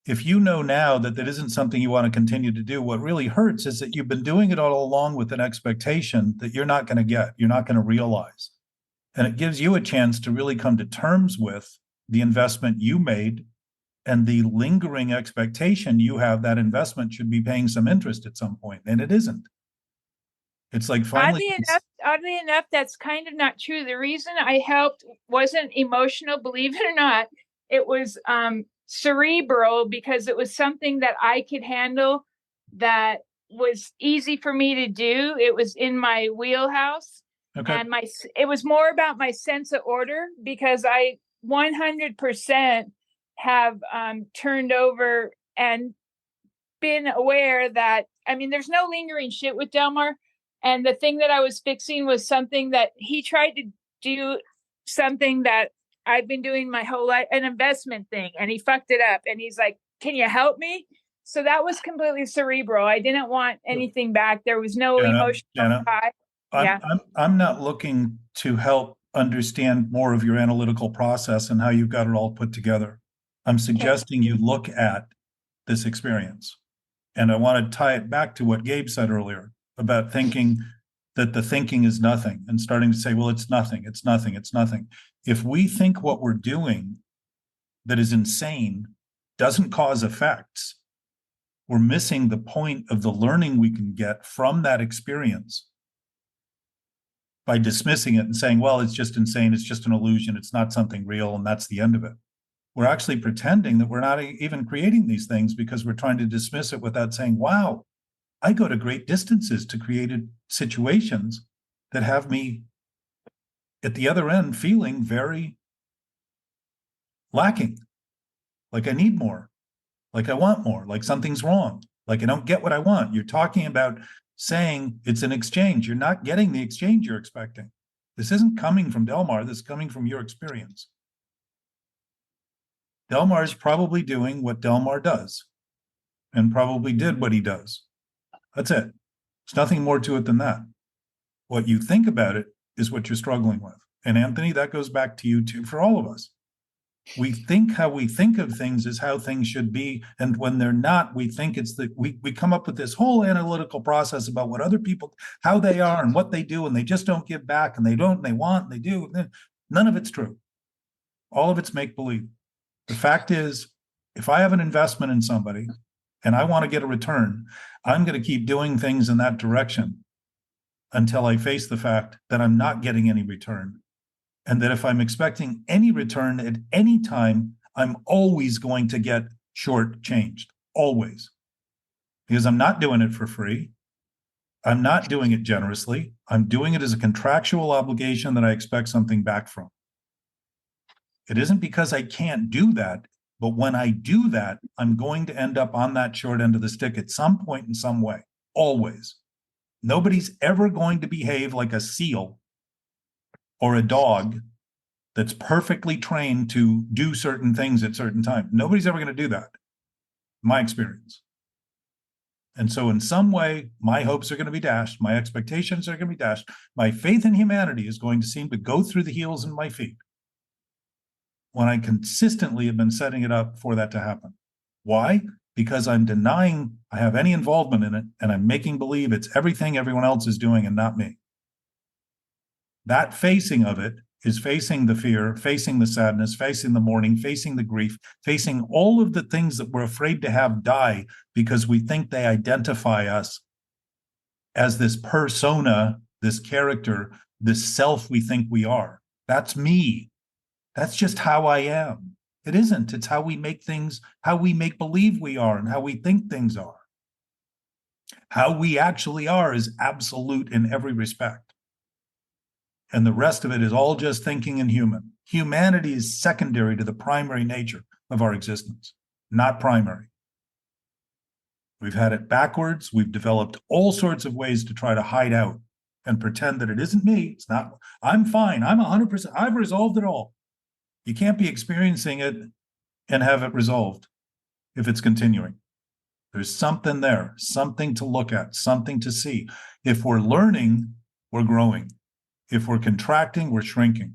If you know now that that isn't something you want to continue to do, what really hurts is that you've been doing it all along with an expectation that you're not going to get, you're not going to realize. And it gives you a chance to really come to terms with the investment you made and the lingering expectation you have that investment should be paying some interest at some point, and it isn't. It's like finally. Oddly enough, that's kind of not true. The reason I helped wasn't emotional, believe it or not. It was cerebral, because it was something that I could handle, that was easy for me to do. It was in my wheelhouse. Okay. And it was more about my sense of order, because I 100% have turned over and been aware that, there's no lingering shit with Delmar. And the thing that I was fixing was something that he tried to do, something that I've been doing my whole life, an investment thing, and he fucked it up. And he's like, can you help me? So that was completely cerebral. I didn't want anything back. There was no emotional tie. I'm not looking to help understand more of your analytical process and how you've got it all put together. I'm suggesting you look at this experience. And I want to tie it back to what Gabe said earlier about thinking that the thinking is nothing and starting to say, well, it's nothing, it's nothing, it's nothing. If we think what we're doing that is insane doesn't cause effects, we're missing the point of the learning we can get from that experience by dismissing it and saying, well, it's just insane, it's just an illusion, it's not something real, and that's the end of it. We're actually pretending that we're not even creating these things because we're trying to dismiss it without saying, wow, I go to great distances to create situations that have me at the other end feeling very lacking, like I need more, like I want more, like something's wrong, like I don't get what I want. You're talking about saying it's an exchange. You're not getting the exchange you're expecting. This isn't coming from Delmar. This is coming from your experience. Delmar is probably doing what Delmar does and probably did what he does. That's it. There's nothing more to it than that. What you think about it is what you're struggling with. And Anthony, that goes back to you too, for all of us. We think how we think of things is how things should be. And when they're not, we think it's that we come up with this whole analytical process about what other people, how they are and what they do, and they just don't give back, and they don't, and they want, and they do. None of it's true. All of it's make-believe. The fact is, if I have an investment in somebody and I want to get a return, I'm going to keep doing things in that direction until I face the fact that I'm not getting any return. And that if I'm expecting any return at any time, I'm always going to get shortchanged, always. Because I'm not doing it for free. I'm not doing it generously. I'm doing it as a contractual obligation that I expect something back from. It isn't because I can't do that, but when I do that, I'm going to end up on that short end of the stick at some point in some way, always. Nobody's ever going to behave like a seal or a dog that's perfectly trained to do certain things at certain times. Nobody's ever going to do that, my experience. And so in some way, my hopes are going to be dashed. My expectations are going to be dashed. My faith in humanity is going to seem to go through the heels in my feet when I consistently have been setting it up for that to happen. Why? Because I'm denying I have any involvement in it, and I'm making believe it's everything everyone else is doing and not me. That facing of it is facing the fear, facing the sadness, facing the mourning, facing the grief, facing all of the things that we're afraid to have die because we think they identify us as this persona, this character, this self we think we are. That's me. That's just how I am. It isn't. It's how we make things, how we make believe we are, and how we think things are. How we actually are is absolute in every respect. And the rest of it is all just thinking and human. Humanity is secondary to the primary nature of our existence, not primary. We've had it backwards. We've developed all sorts of ways to try to hide out and pretend that it isn't me. It's not, I'm fine. I'm 100%. I've resolved it all. You can't be experiencing it and have it resolved if it's continuing. There's something there, something to look at, something to see. If we're learning, we're growing. If we're contracting, we're shrinking.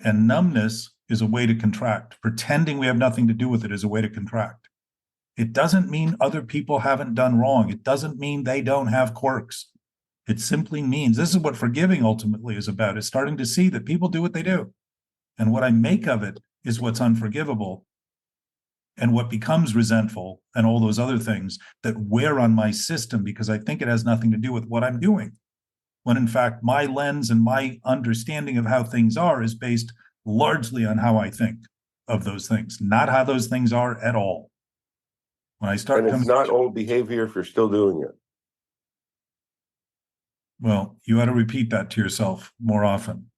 And numbness is a way to contract. Pretending we have nothing to do with it is a way to contract. It doesn't mean other people haven't done wrong. It doesn't mean they don't have quirks. It simply means, this is what forgiving ultimately is about, is starting to see that people do what they do. And what I make of it is what's unforgivable and what becomes resentful and all those other things that wear on my system because I think it has nothing to do with what I'm doing. When in fact, my lens and my understanding of how things are is based largely on how I think of those things, not how those things are at all. When I start, and it's not old behavior if you're still doing it. Well, you ought to repeat that to yourself more often.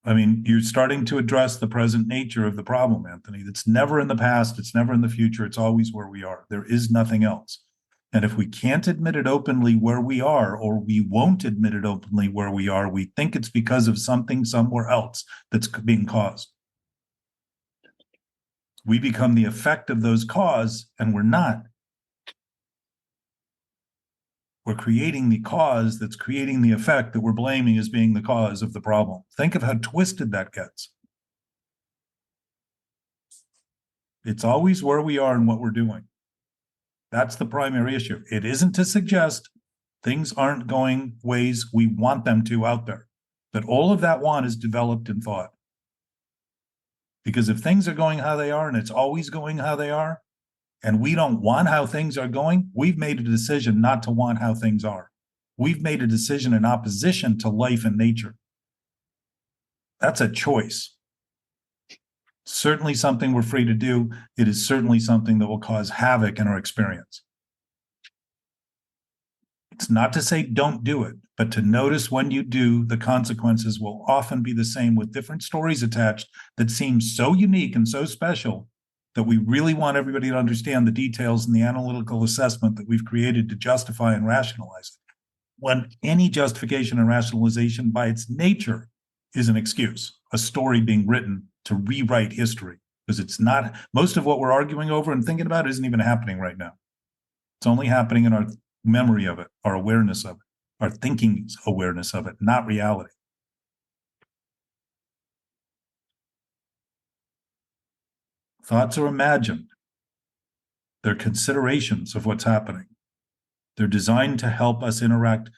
I mean, you're starting to address the present nature of the problem, Anthony. It's never in the past. It's never in the future. It's always where we are. There is nothing else. And if we can't admit it openly where we are, or we won't admit it openly where we are, we think it's because of something somewhere else that's being caused. We become the effect of those cause, and we're not. We're creating the cause that's creating the effect that we're blaming as being the cause of the problem. Think of how twisted that gets. It's always where we are and what we're doing. That's the primary issue. It isn't to suggest things aren't going ways we want them to out there. But all of that want is developed in thought. Because if things are going how they are and it's always going how they are, and we don't want how things are going, we've made a decision not to want how things are. We've made a decision in opposition to life and nature. That's a choice. Certainly something we're free to do. It is certainly something that will cause havoc in our experience. It's not to say don't do it, but to notice when you do, the consequences will often be the same with different stories attached that seem so unique and so special that we really want everybody to understand the details and the analytical assessment that we've created to justify and rationalize it. When any justification and rationalization by its nature is an excuse, a story being written to rewrite history, because it's not, most of what we're arguing over and thinking about isn't even happening right now. It's only happening in our memory of it, our awareness of it, our thinking's awareness of it, not reality. Thoughts are imagined. They're considerations of what's happening. They're designed to help us interact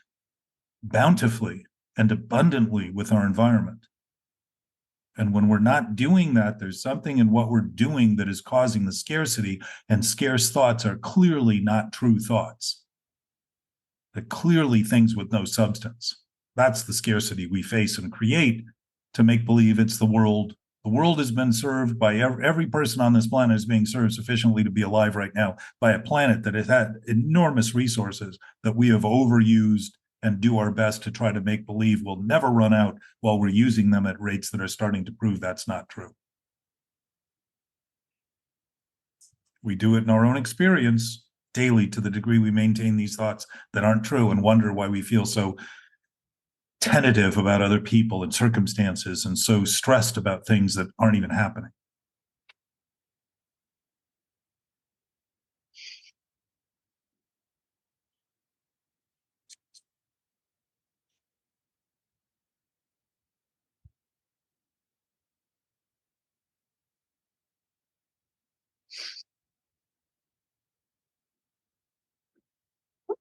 bountifully and abundantly with our environment. And when we're not doing that, there's something in what we're doing that is causing the scarcity, and scarce thoughts are clearly not true thoughts. They're clearly things with no substance. That's the scarcity we face and create to make believe it's the world. The world has been served by every person on this planet is being served sufficiently to be alive right now by a planet that has had enormous resources that we have overused and do our best to try to make believe will never run out while we're using them at rates that are starting to prove that's not true. We do it in our own experience daily to the degree we maintain these thoughts that aren't true and wonder why we feel so tentative about other people and circumstances and so stressed about things that aren't even happening.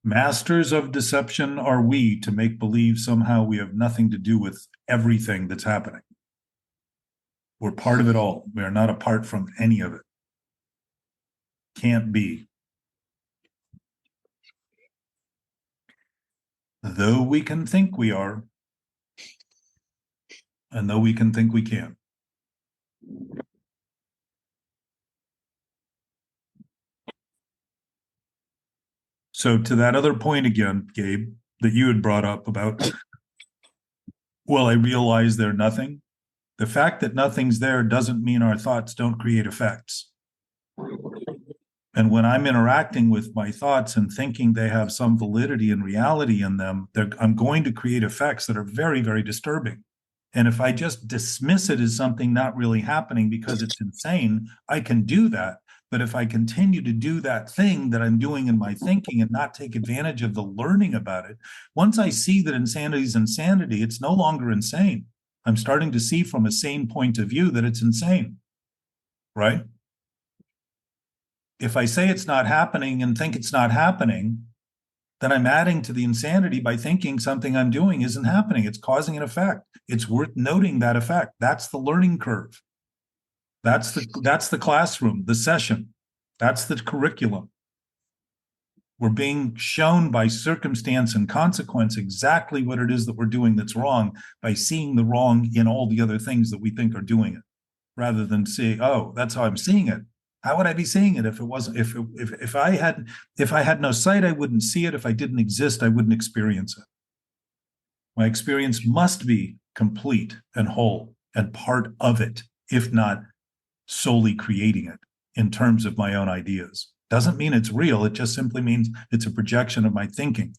Masters of deception are we to make believe somehow we have nothing to do with everything that's happening. We're part of it all. We are not apart from any of it. Can't be. Though we can think we are, and though we can think we can. So to that other point again, Gabe, that you had brought up about, well, I realize they're nothing. The fact that nothing's there doesn't mean our thoughts don't create effects. And when I'm interacting with my thoughts and thinking they have some validity and reality in them, I'm going to create effects that are very, very disturbing. And if I just dismiss it as something not really happening because it's insane, I can do that. But if I continue to do that thing that I'm doing in my thinking and not take advantage of the learning about it, once I see that insanity is insanity, it's no longer insane. I'm starting to see from a sane point of view that it's insane, right? If I say it's not happening and think it's not happening, then I'm adding to the insanity by thinking something I'm doing isn't happening. It's causing an effect. It's worth noting that effect. That's the learning curve. That's the classroom, the session. That's the curriculum. We're being shown by circumstance and consequence exactly what it is that we're doing that's wrong by seeing the wrong in all the other things that we think are doing it, rather than say, oh, that's how I'm seeing it. How would I be seeing it if it wasn't, if I had no sight, I wouldn't see it. If I didn't exist, I wouldn't experience it. My experience must be complete and whole and part of it, if not solely creating it in terms of my own ideas. Doesn't mean it's real. It just simply means it's a projection of my thinking.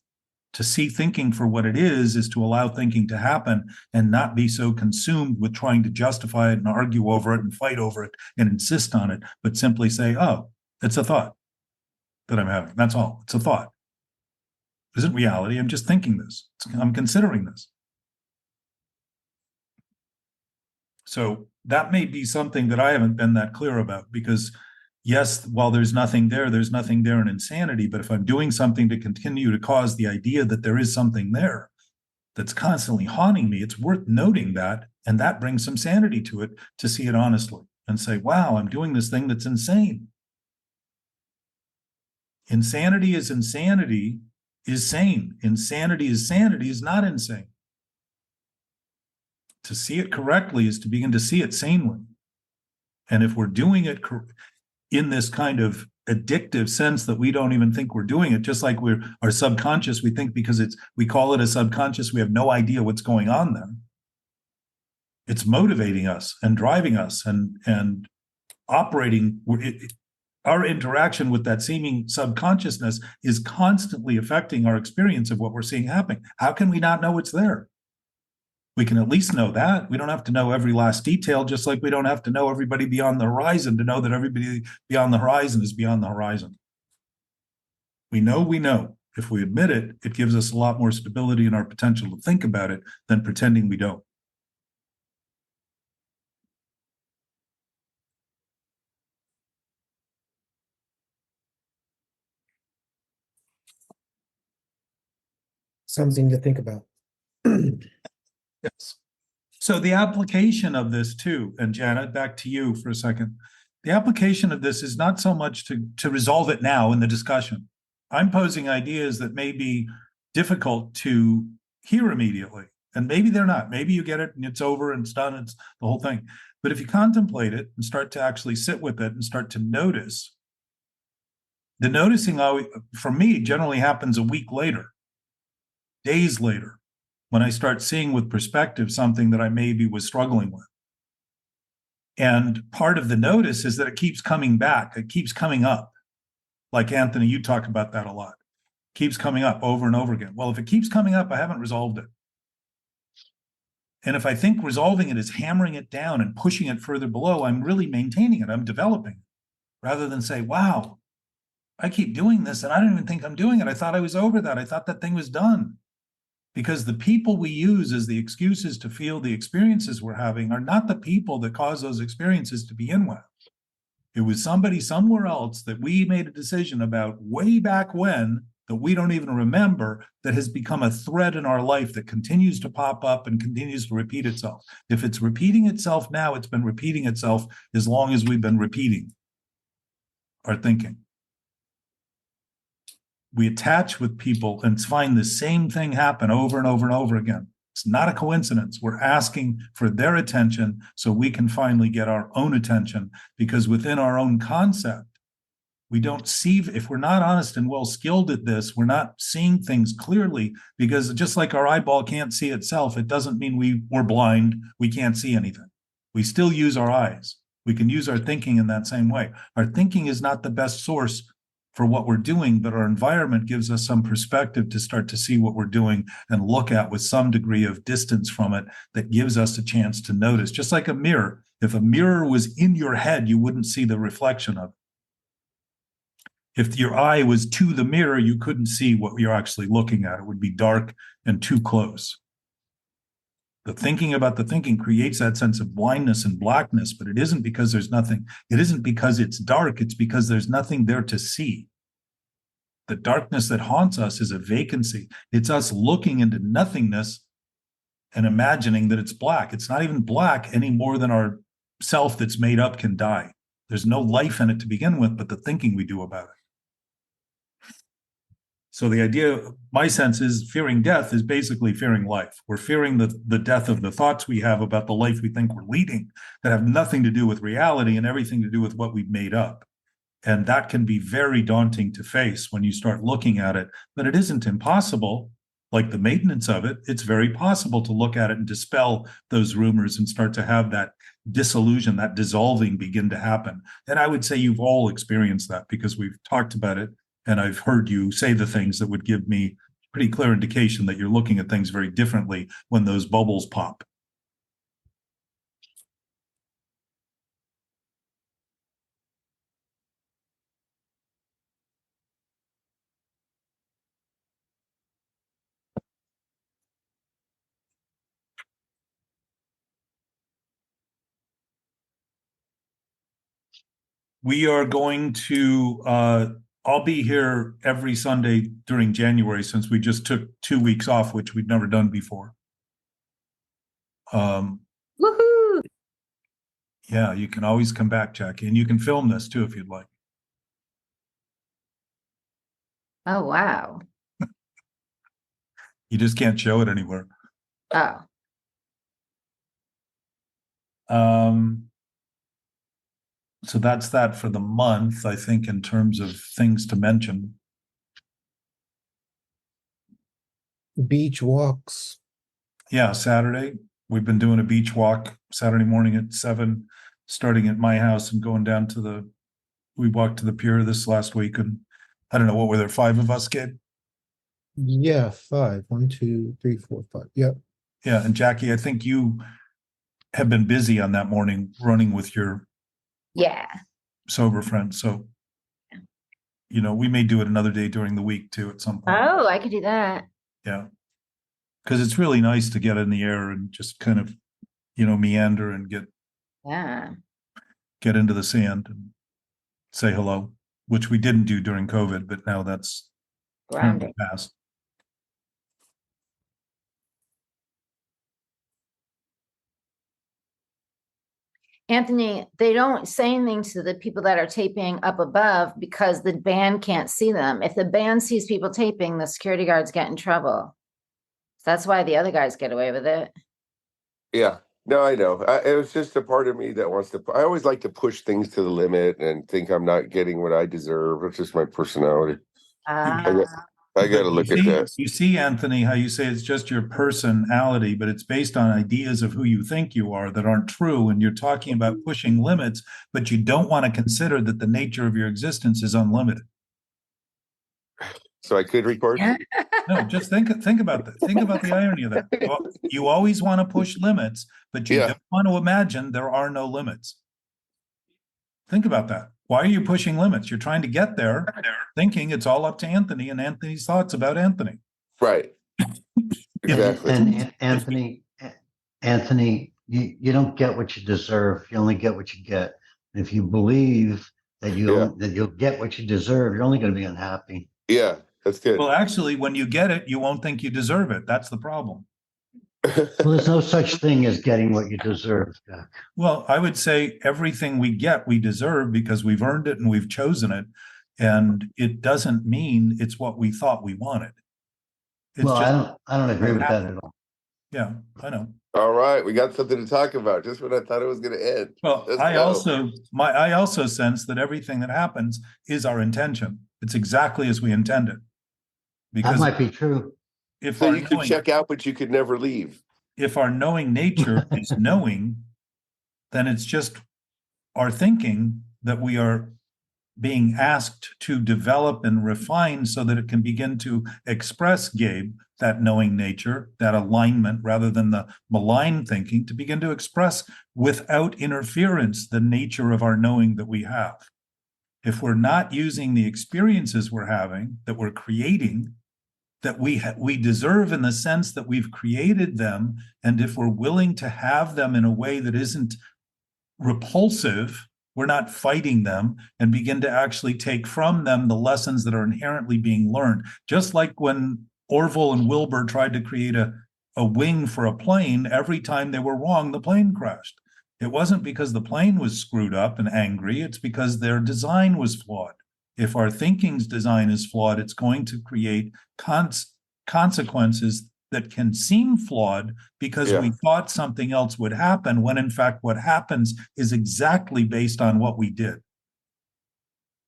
To see thinking for what it is to allow thinking to happen and not be so consumed with trying to justify it and argue over it and fight over it and insist on it, but simply say, oh, it's a thought that I'm having. That's all. It's a thought. It isn't reality. I'm just thinking this. I'm considering this. So that may be something that I haven't been that clear about, because yes, while there's nothing there in insanity. But if I'm doing something to continue to cause the idea that there is something there that's constantly haunting me, it's worth noting that. And that brings some sanity to it, to see it honestly and say, wow, I'm doing this thing that's insane. Insanity is insanity is sane. Insanity is sanity is not insane. To see it correctly is to begin to see it sanely. And if we're doing it in this kind of addictive sense that we don't even think we're doing it, just like our subconscious, we think because we call it a subconscious, we have no idea what's going on there. It's motivating us and driving us and operating. Our interaction with that seeming subconsciousness is constantly affecting our experience of what we're seeing happening. How can we not know it's there? We can at least know that. We don't have to know every last detail, just like we don't have to know everybody beyond the horizon to know that everybody beyond the horizon is beyond the horizon. We know. If we admit it, it gives us a lot more stability in our potential to think about it than pretending we don't. something to think about. Yes. So the application of this too, and Janet, back to you for a second. The application of this is not so much to resolve it now in the discussion. I'm posing ideas that may be difficult to hear immediately, and maybe they're not. Maybe you get it and it's over and it's done, it's the whole thing. But if you contemplate it and start to actually sit with it and start to notice, the noticing for me generally happens a week later, days later, when I start seeing with perspective something that I maybe was struggling with. And part of the notice is that it keeps coming back. It keeps coming up. Like Anthony, you talk about that a lot. It keeps coming up over and over again. Well, if it keeps coming up, I haven't resolved it. And if I think resolving it is hammering it down and pushing it further below, I'm really maintaining it. I'm developing it. Rather than say, wow, I keep doing this and I don't even think I'm doing it. I thought I was over that. I thought that thing was done. Because the people we use as the excuses to feel the experiences we're having are not the people that cause those experiences to begin with. It was somebody somewhere else that we made a decision about way back when that we don't even remember, that has become a thread in our life that continues to pop up and continues to repeat itself. If it's repeating itself now, it's been repeating itself as long as we've been repeating our thinking. We attach with people and find the same thing happen over and over and over again. It's not a coincidence. We're asking for their attention so we can finally get our own attention, because within our own concept, we don't see, if we're not honest and well skilled at this, we're not seeing things clearly, because just like our eyeball can't see itself, it doesn't mean we're blind, we can't see anything. We still use our eyes. We can use our thinking in that same way. Our thinking is not the best source for what we're doing, but our environment gives us some perspective to start to see what we're doing and look at with some degree of distance from it that gives us a chance to notice. Just like a mirror. If a mirror was in your head, you wouldn't see the reflection of it. If your eye was to the mirror, you couldn't see what you're actually looking at. It would be dark and too close. The thinking about the thinking creates that sense of blindness and blackness, but it isn't because there's nothing. It isn't because it's dark. It's because there's nothing there to see. The darkness that haunts us is a vacancy. It's us looking into nothingness and imagining that it's black. It's not even black any more than our self that's made up can die. There's no life in it to begin with, but the thinking we do about it. So the idea, my sense is, fearing death is basically fearing life. We're fearing the death of the thoughts we have about the life we think we're leading that have nothing to do with reality and everything to do with what we've made up. And that can be very daunting to face when you start looking at it, but it isn't impossible. Like the maintenance of it, it's very possible to look at it and dispel those rumors and start to have that disillusion, that dissolving begin to happen. And I would say you've all experienced that because we've talked about it. And I've heard you say the things that would give me pretty clear indication that you're looking at things very differently when those bubbles pop. We are going to, I'll be here every Sunday during January since we just took 2 weeks off, which we'd never done before. Woohoo! Yeah, you can always come back, Jackie, and you can film this too if you'd like. Oh, wow. You just can't show it anywhere. Oh, So that's that for the month, I think, in terms of things to mention. Beach walks. Yeah, Saturday. We've been doing a beach walk Saturday morning at 7, starting at my house and going down to we walked to the pier this last week. And I don't know, what were there, 5 of us, Gabe? Yeah, 5. 1, 2, 3, 4, 5. Yep. Yeah, and Jackie, I think you have been busy on that morning running with your yeah. sober friend. So, we may do it another day during the week too at some point. Oh, I could do that. Yeah. Because it's really nice to get in the air and just kind of, meander and Yeah. get into the sand and say hello, which we didn't do during COVID, but now that's currently Grounding. past. Anthony, they don't say anything to the people that are taping up above because the band can't see them. If the band sees people taping, the security guards get in trouble. That's why the other guys get away with it. Yeah. No, I know. It was just a part of me that wants to. I always like to push things to the limit and think I'm not getting what I deserve. It's just my personality. I got to look at that. You see, Anthony, how you say it's just your personality, but it's based on ideas of who you think you are that aren't true. And you're talking about pushing limits, but you don't want to consider that the nature of your existence is unlimited. So I could record? No, just think about that. Think about the irony of that. You always want to push limits, but you don't want to imagine there are no limits. Think about that. Why are you pushing limits? You're trying to get there, thinking it's all up to Anthony and Anthony's thoughts about Anthony. Right. Exactly. And Anthony, you don't get what you deserve. You only get what you get. And if you believe that you'll get what you deserve, you're only going to be unhappy. Yeah, that's good. Well, actually, when you get it, you won't think you deserve it. That's the problem. Well, there's no such thing as getting what you deserve, Jack. Well, I would say everything we get, we deserve because we've earned it and we've chosen it. And it doesn't mean it's what we thought we wanted. It's well, I don't agree with that at all. Yeah, I know. All right, we got something to talk about just when I thought it was going to end. Well, I also sense that everything that happens is our intention. It's exactly as we intended. Because that might be true. So you could check out, but you could never leave. If our knowing nature is knowing, then it's just our thinking that we are being asked to develop and refine so that it can begin to express, Gabe, that knowing nature, that alignment, rather than the malign thinking, to begin to express without interference the nature of our knowing that we have. If we're not using the experiences we're having, that we're creating, that we deserve in the sense that we've created them, and if we're willing to have them in a way that isn't repulsive, we're not fighting them, and begin to actually take from them the lessons that are inherently being learned. Just like when Orville and Wilbur tried to create a wing for a plane, every time they were wrong, the plane crashed. It wasn't because the plane was screwed up and angry, it's because their design was flawed. If our thinking's design is flawed, it's going to create consequences that can seem flawed because we thought something else would happen, when in fact what happens is exactly based on what we did.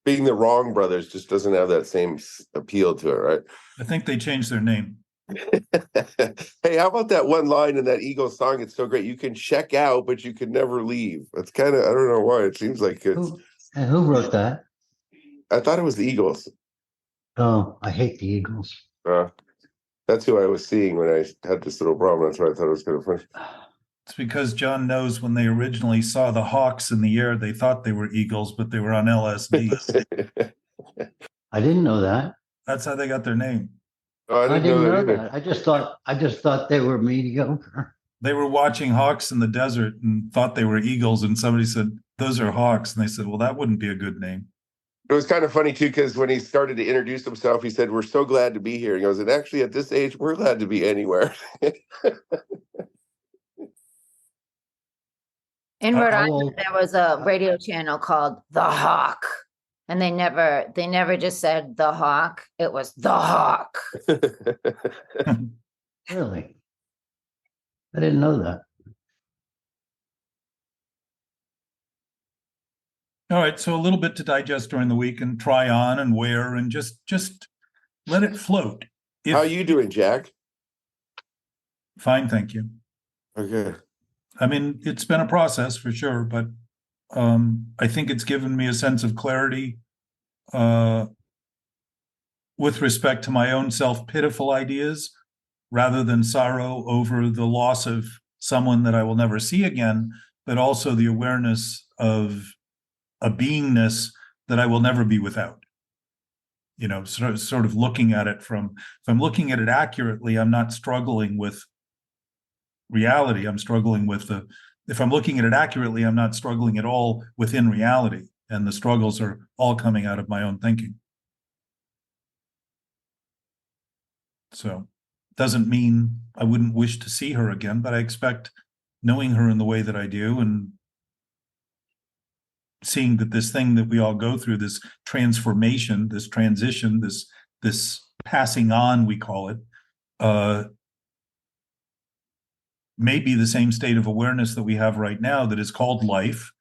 Being the Wrong Brothers just doesn't have that same appeal to it, right? I think they changed their name. Hey, how about that one line in that Eagles song? It's so great. You can check out, but you can never leave. It's kind of, I don't know why. It seems like it's... Who wrote that? I thought it was the Eagles. Oh, I hate the Eagles. That's who I was seeing when I had this little problem. That's why I thought it was kind of funny. It's because John knows when they originally saw the Hawks in the air, they thought they were eagles, but they were on LSD. I didn't know that. That's how they got their name. Oh, I didn't know that. I just thought they were mediocre. They were watching Hawks in the desert and thought they were eagles, and somebody said, "Those are Hawks." And they said, "Well, that wouldn't be a good name." It was kind of funny too, because when he started to introduce himself, he said, "We're so glad to be here." He goes, "And actually, at this age, we're glad to be anywhere." In Rhode Island, there was a radio channel called The Hawk, and they never just said The Hawk. It was The Hawk. Really? I didn't know that. All right, so a little bit to digest during the week and try on and wear and just let it float. How are you doing, Jack? Fine, thank you. Okay. I mean, it's been a process for sure, but I think it's given me a sense of clarity with respect to my own self-pitiful ideas, rather than sorrow over the loss of someone that I will never see again, but also the awareness of a beingness that I will never be without. You know, sort of looking at it from, if I'm looking at it accurately, I'm not struggling with reality. I'm struggling with if I'm looking at it accurately, I'm not struggling at all within reality. And the struggles are all coming out of my own thinking. So doesn't mean I wouldn't wish to see her again, but I expect, knowing her in the way that I do and seeing that this thing that we all go through, this transformation, this transition, this passing on, we call it, may be the same state of awareness that we have right now that is called life,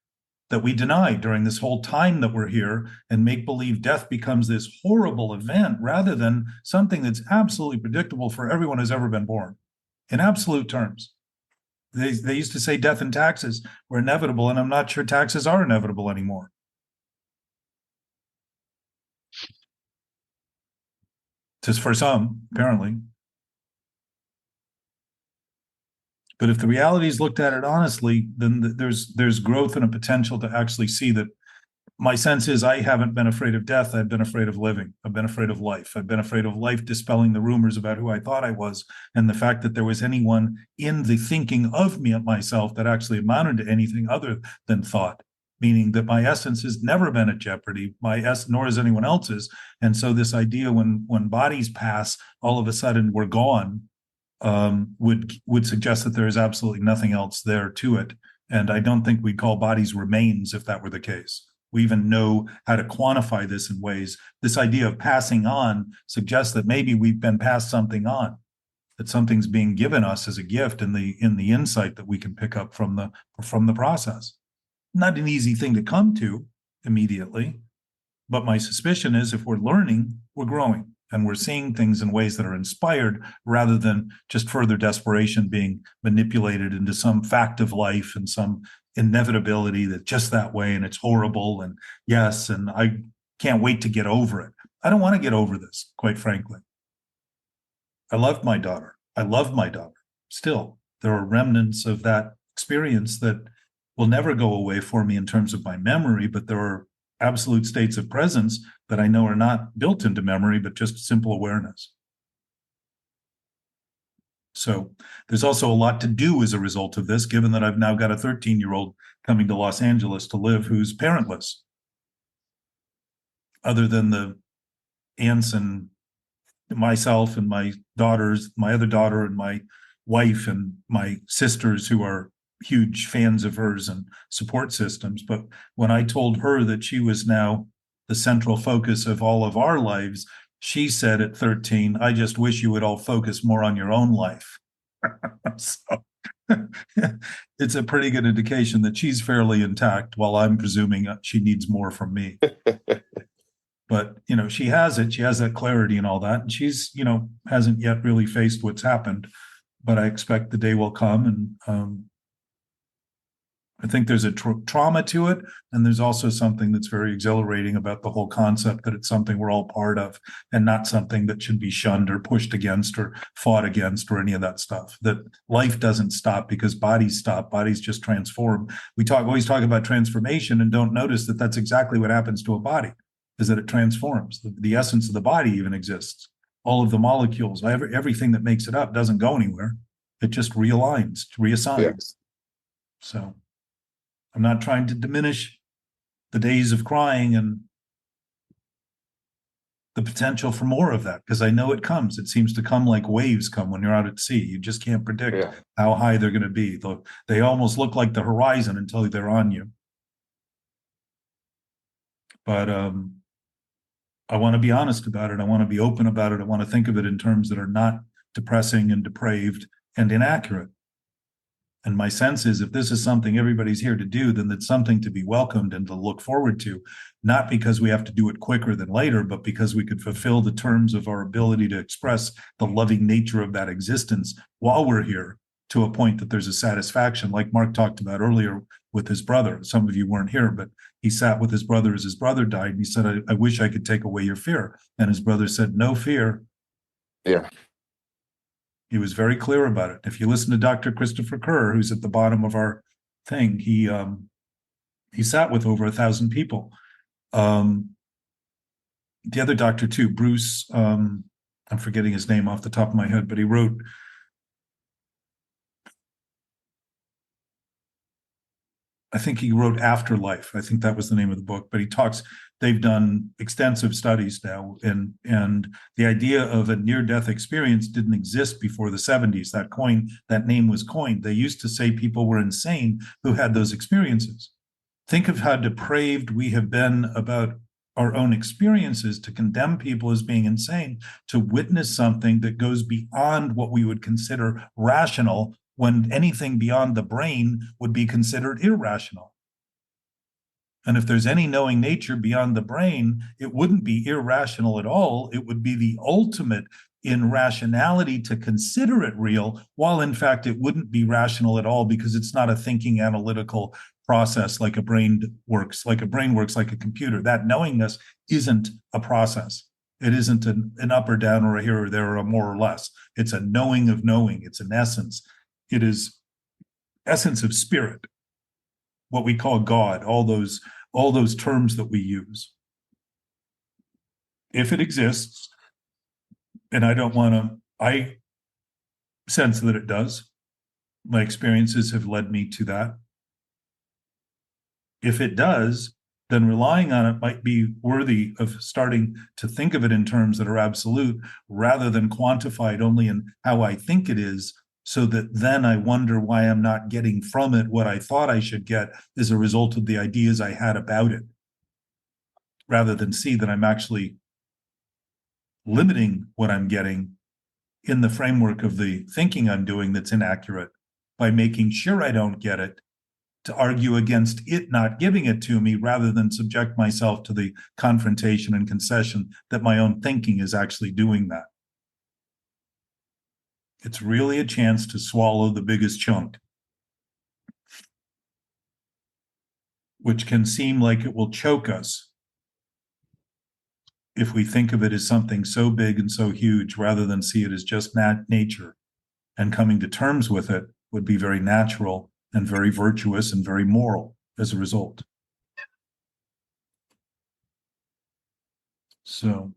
that we deny during this whole time that we're here, and make believe death becomes this horrible event rather than something that's absolutely predictable for everyone who's ever been born, in absolute terms. They used to say death and taxes were inevitable, and I'm not sure taxes are inevitable anymore. Just for some, apparently. But if the reality is looked at it honestly, then there's growth and a potential to actually see that. My sense is I haven't been afraid of death. I've been afraid of living. I've been afraid of life. I've been afraid of life dispelling the rumors about who I thought I was, and the fact that there was anyone in the thinking of me at myself that actually amounted to anything other than thought, meaning that my essence has never been at jeopardy, nor is anyone else's. And so this idea when bodies pass, all of a sudden we're gone, would suggest that there is absolutely nothing else there to it. And I don't think we'd call bodies remains if that were the case. We even know how to quantify this in ways. This idea of passing on suggests that maybe we've been passed something on, that something's being given us as a gift in the insight that we can pick up from the process. Not an easy thing to come to immediately, but my suspicion is if we're learning, we're growing, and we're seeing things in ways that are inspired rather than just further desperation being manipulated into some fact of life and some inevitability that's just that way and it's horrible and yes, and I can't wait to get over it. I don't want to get over this, quite frankly. I loved my daughter. I love my daughter. Still, there are remnants of that experience that will never go away for me in terms of my memory, but there are absolute states of presence that I know are not built into memory, but just simple awareness. So there's also a lot to do as a result of this, given that I've now got a 13-year-old coming to Los Angeles to live who's parentless, other than the aunts and myself and my daughters, my other daughter and my wife and my sisters who are huge fans of hers and support systems. But when I told her that she was now the central focus of all of our lives, she said at 13, I just wish you would all focus more on your own life. So it's a pretty good indication that she's fairly intact, while I'm presuming she needs more from me. But, she has it. She has that clarity and all that. And she's, hasn't yet really faced what's happened. But I expect the day will come. And I think there's a trauma to it. And there's also something that's very exhilarating about the whole concept that it's something we're all part of and not something that should be shunned or pushed against or fought against or any of that stuff. That life doesn't stop because bodies stop. Bodies just transform. We always talk about transformation and don't notice that that's exactly what happens to a body, is that it transforms. The essence of the body even exists. All of the molecules, everything that makes it up doesn't go anywhere. It just realigns, reassigns. Yes. So I'm not trying to diminish the days of crying and the potential for more of that, because I know it comes. It seems to come like waves come when you're out at sea. You just can't predict how high they're going to be. They almost look like the horizon until they're on you. But I want to be honest about it. I want to be open about it. I want to think of it in terms that are not depressing and depraved and inaccurate. And my sense is if this is something everybody's here to do, then it's something to be welcomed and to look forward to, not because we have to do it quicker than later, but because we could fulfill the terms of our ability to express the loving nature of that existence while we're here, to a point that there's a satisfaction, like Mark talked about earlier with his brother. Some of you weren't here, but he sat with his brother as his brother died. And he said, I wish I could take away your fear. And his brother said, no fear. Yeah. He was very clear about it. If you listen to Dr. Christopher Kerr, who's at the bottom of our thing, he sat with over 1,000 people. The other doctor too, Bruce, I'm forgetting his name off the top of my head, but he wrote, I think he wrote Afterlife. I think that was the name of the book, but he talks, they've done extensive studies now, and the idea of a near-death experience didn't exist before the 70s. That name was coined. They used to say people were insane who had those experiences. Think of how depraved we have been about our own experiences to condemn people as being insane, to witness something that goes beyond what we would consider rational, when anything beyond the brain would be considered irrational. And if there's any knowing nature beyond the brain, it wouldn't be irrational at all. It would be the ultimate in rationality to consider it real, while in fact it wouldn't be rational at all, because it's not a thinking analytical process like a brain works, like a computer. That knowingness isn't a process. It isn't an up or down or a here or there or a more or less. It's a knowing of knowing. It's an essence. It is essence of spirit, what we call God, all those terms that we use. If it exists, and I sense that it does. My experiences have led me to that. If it does, then relying on it might be worthy of starting to think of it in terms that are absolute, rather than quantified only in how I think it is, so that then I wonder why I'm not getting from it what I thought I should get as a result of the ideas I had about it, rather than see that I'm actually limiting what I'm getting in the framework of the thinking I'm doing that's inaccurate, by making sure I don't get it, to argue against it not giving it to me, rather than subject myself to the confrontation and concession that my own thinking is actually doing that. It's really a chance to swallow the biggest chunk, which can seem like it will choke us if we think of it as something so big and so huge, rather than see it as just nature. And coming to terms with it would be very natural and very virtuous and very moral as a result. So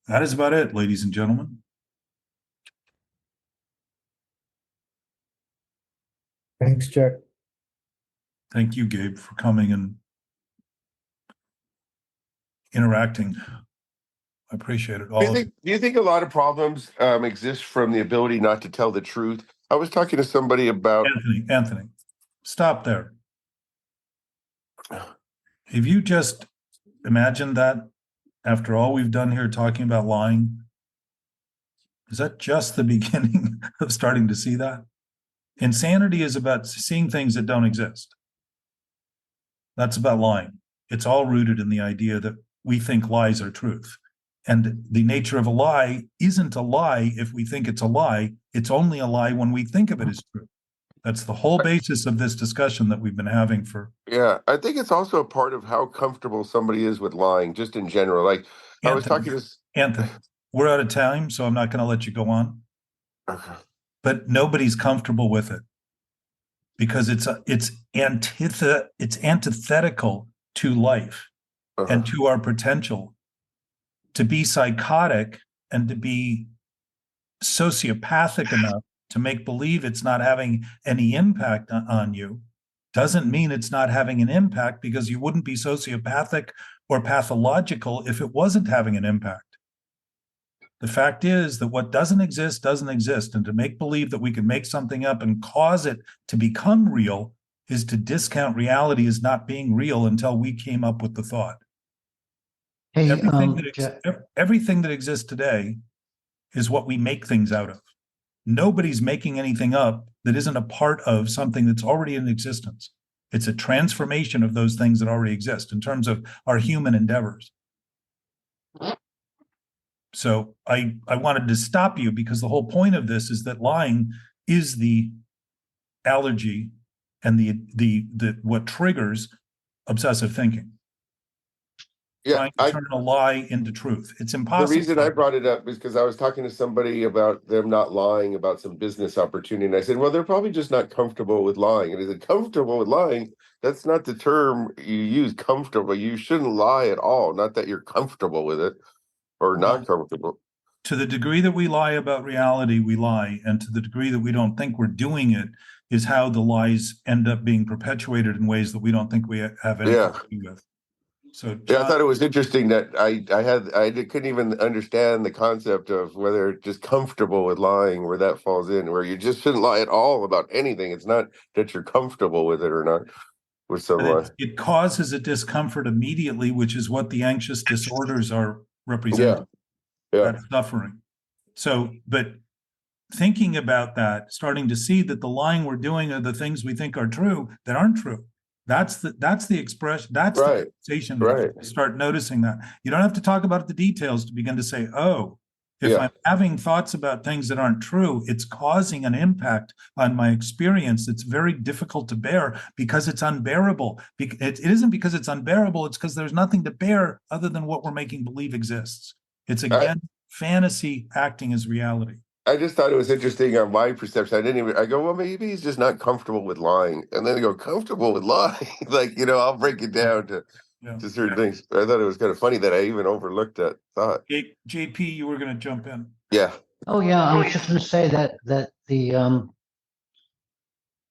that is about it, ladies and gentlemen. Thanks, Jack. Thank you, Gabe, for coming and interacting. I appreciate it. Do you think a lot of problems exist from the ability not to tell the truth? I was talking to somebody about Anthony, stop there. Have you just imagined that after all we've done here talking about lying? Is that just the beginning of starting to see that? Insanity is about seeing things that don't exist. That's about lying. It's all rooted in the idea that we think lies are truth. And the nature of a lie isn't a lie if we think it's a lie. It's only a lie when we think of it as true. That's the whole basis of this discussion that we've been having for. Yeah, I think it's also a part of how comfortable somebody is with lying, just in general. Like Anthony, I was talking to Anthony, we're out of time, so I'm not going to let you go on. Okay. But nobody's comfortable with it, because it's antithetical to life and to our potential. To be psychotic and to be sociopathic enough to make believe it's not having any impact on you doesn't mean it's not having an impact, because you wouldn't be sociopathic or pathological if it wasn't having an impact. The fact is that what doesn't exist, and to make believe that we can make something up and cause it to become real is to discount reality as not being real until we came up with the thought. Hey, Everything that exists today is what we make things out of. Nobody's making anything up that isn't a part of something that's already in existence. It's a transformation of those things that already exist in terms of our human endeavors. So I wanted to stop you, because the whole point of this is that lying is the allergy and the what triggers obsessive thinking. Yeah, trying to turn a lie into truth. It's impossible. The reason I brought it up is because I was talking to somebody about them not lying about some business opportunity. And I said, well, they're probably just not comfortable with lying. And he said, comfortable with lying? That's not the term you use, comfortable. You shouldn't lie at all. Not that you're comfortable with it or not comfortable. To the degree that we lie about reality, we lie. And to the degree that we don't think we're doing it is how the lies end up being perpetuated in ways that we don't think we have anything to do with. So Yeah, I John, thought it was interesting that couldn't even understand the concept of whether just comfortable with lying, where that falls in, where you just shouldn't lie at all about anything. It's not that you're comfortable with it or not with someone. it causes a discomfort immediately, which is what the anxious disorders are representing. Yeah. That suffering. So, but thinking about that, starting to see that the lying we're doing are the things we think are true that aren't true. That's the expression. That's Right. the sensation. Right. Start noticing that. You don't have to talk about the details to begin to say, oh, if Yeah. I'm having thoughts about things that aren't true, it's causing an impact on my experience that's very difficult to bear because it's unbearable. It isn't because it's unbearable, it's because there's nothing to bear other than what we're making believe exists. It's again fantasy acting as reality. I just thought it was interesting on my perception. I go, well, maybe he's just not comfortable with lying. And then I go, comfortable with lying? Like, I'll break it down to certain things. I thought it was kind of funny that I even overlooked that thought. JP, you were going to jump in. Yeah. Oh yeah, I was just going to say that the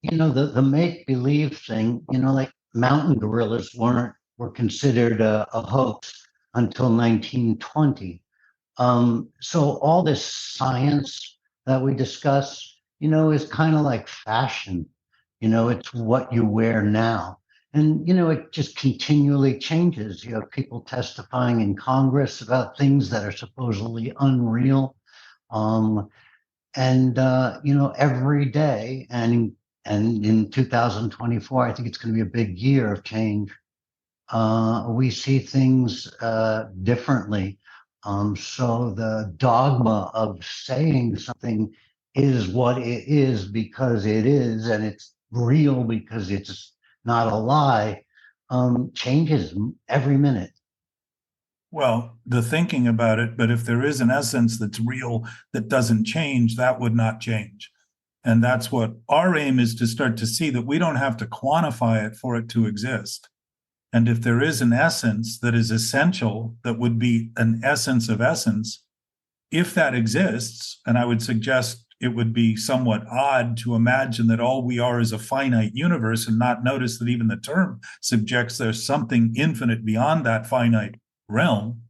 the make believe thing, like mountain gorillas were considered a hoax until 1920. So all this science that we discuss, is kind of like fashion. It's what you wear now. And, it just continually changes. You have people testifying in Congress about things that are supposedly unreal. Every day, and in 2024, I think it's going to be a big year of change. We see things differently. So the dogma of saying something is what it is because it is, and it's real because it's not a lie, changes every minute. Well, the thinking about it, but if there is an essence that's real that doesn't change, that would not change. And that's what our aim is, to start to see that we don't have to quantify it for it to exist. And if there is an essence that is essential, that would be an essence of essence, if that exists, and I would suggest it would be somewhat odd to imagine that all we are is a finite universe and not notice that even the term suggests there's something infinite beyond that finite realm,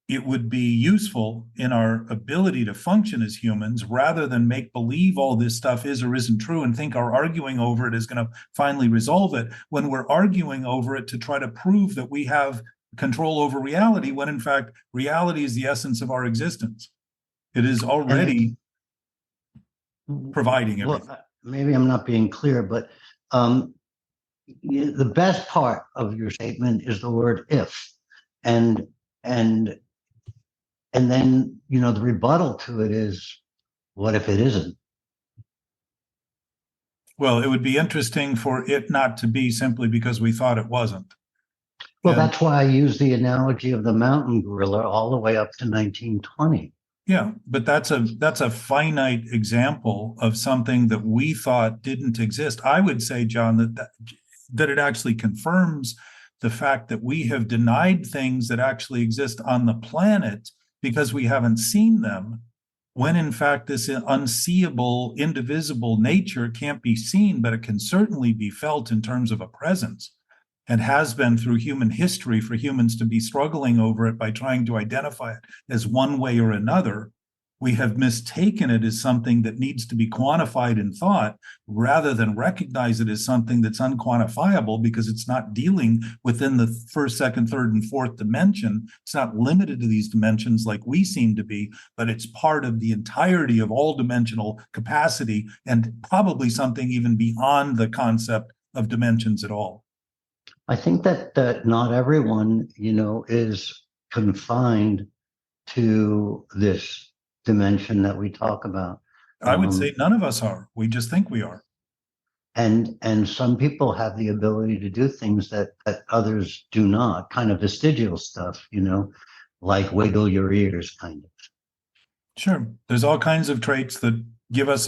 it would be useful in our ability to function as humans, rather than make believe all this stuff is or isn't true and think our arguing over it is going to finally resolve it, when we're arguing over it to try to prove that we have control over reality, when in fact reality is the essence of our existence. It is already providing everything. Well, maybe I'm not being clear, but the best part of your statement is the word if, and then the rebuttal to it is, what if it isn't? Well, it would be interesting for it not to be simply because we thought it wasn't. Well, that's why I use the analogy of the mountain gorilla all the way up to 1920. Yeah, but that's a finite example of something that we thought didn't exist. I would say, John, that it actually confirms the fact that we have denied things that actually exist on the planet because we haven't seen them, when in fact this unseeable, indivisible nature can't be seen, but it can certainly be felt in terms of a presence, and has been through human history for humans to be struggling over it by trying to identify it as one way or another. We have mistaken it as something that needs to be quantified in thought, rather than recognize it as something that's unquantifiable, because it's not dealing within the first, second, third, and fourth dimension. It's not limited to these dimensions like we seem to be, but it's part of the entirety of all dimensional capacity, and probably something even beyond the concept of dimensions at all. I think that not everyone, is confined to this dimension that we talk about. I would say none of us are. We just think we are. And some people have the ability to do things that others do not, kind of vestigial stuff, like wiggle your ears, kind of. Sure. There's all kinds of traits that give us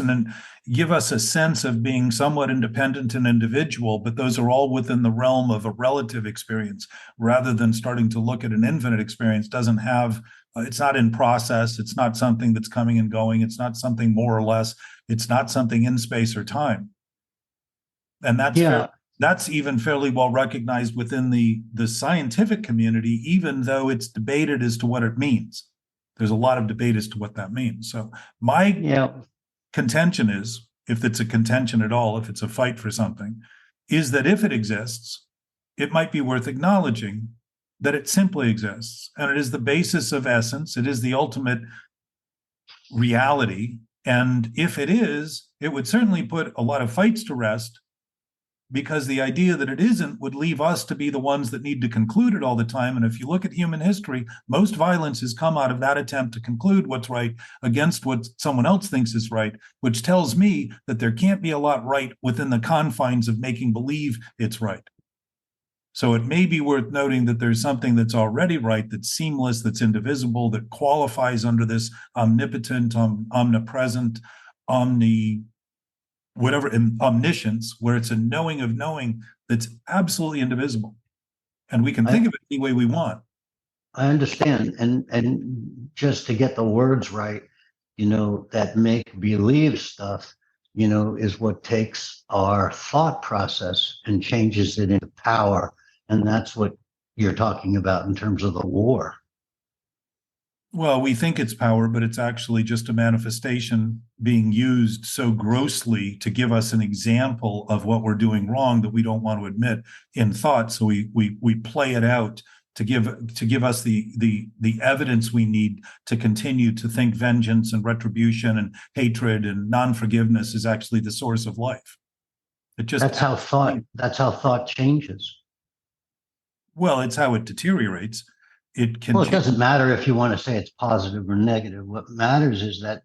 a sense of being somewhat independent and individual, but those are all within the realm of a relative experience, rather than starting to look at an infinite experience. Doesn't have, it's not in process. It's not something that's coming and going. It's not something more or less. It's not something in space or time. And that's that's even fairly well recognized within the scientific community, even though it's debated as to what it means. There's a lot of debate as to what that means. So my contention is, if it's a contention at all, if it's a fight for something, is that if it exists, it might be worth acknowledging that it simply exists. And it is the basis of essence. It is the ultimate reality. And if it is, it would certainly put a lot of fights to rest, because the idea that it isn't would leave us to be the ones that need to conclude it all the time. And if you look at human history, most violence has come out of that attempt to conclude what's right against what someone else thinks is right, which tells me that there can't be a lot right within the confines of making believe it's right. So it may be worth noting that there's something that's already right, that's seamless, that's indivisible, that qualifies under this omnipotent, omnipresent, omniscience, where it's a knowing of knowing that's absolutely indivisible. And we can think of it any way we want. I understand. And just to get the words right, that make believe stuff, is what takes our thought process and changes it into power. And that's what you're talking about in terms of the war. Well, we think it's power, but it's actually just a manifestation being used so grossly to give us an example of what we're doing wrong that we don't want to admit in thought. So we play it out to give us the evidence we need to continue to think vengeance and retribution and hatred and non-forgiveness is actually the source of life. That's how thought changes. Well, it's how it deteriorates. It doesn't matter if you want to say it's positive or negative. What matters is that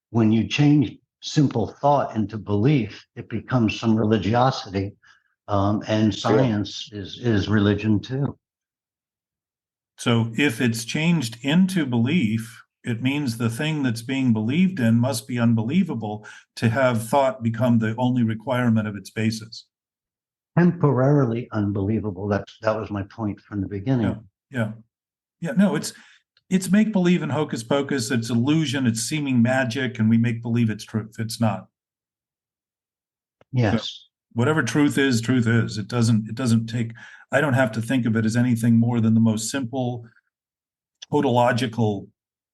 when you change simple thought into belief, it becomes some religiosity, and science is religion too. So if it's changed into belief, it means the thing that's being believed in must be unbelievable to have thought become the only requirement of its basis. Temporarily unbelievable. That was my point from the beginning. Yeah. No, it's make believe and hocus pocus. It's illusion. It's seeming magic, and we make believe it's truth. It's not. Yes. So whatever truth is, truth is. It doesn't take. I don't have to think of it as anything more than the most simple, tautological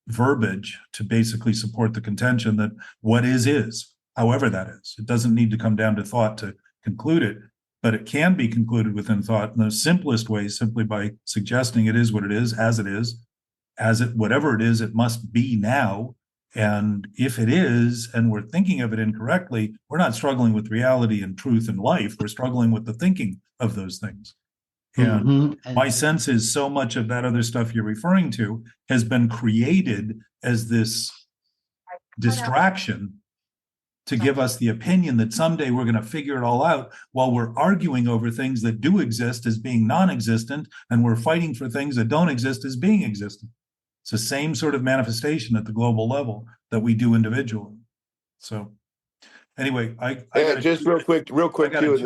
verbiage to basically support the contention that what is, however that is. It doesn't need to come down to thought to conclude it. But it can be concluded within thought in the simplest way, simply by suggesting it is what it is, whatever it is, it must be now. And if it is, and we're thinking of it incorrectly, we're not struggling with reality and truth and life. We're struggling with the thinking of those things. And my sense is so much of that other stuff you're referring to has been created as this distraction to give us the opinion that someday we're going to figure it all out, while we're arguing over things that do exist as being non-existent, and we're fighting for things that don't exist as being existent. It's the same sort of manifestation at the global level that we do individually. So anyway, just real quick too,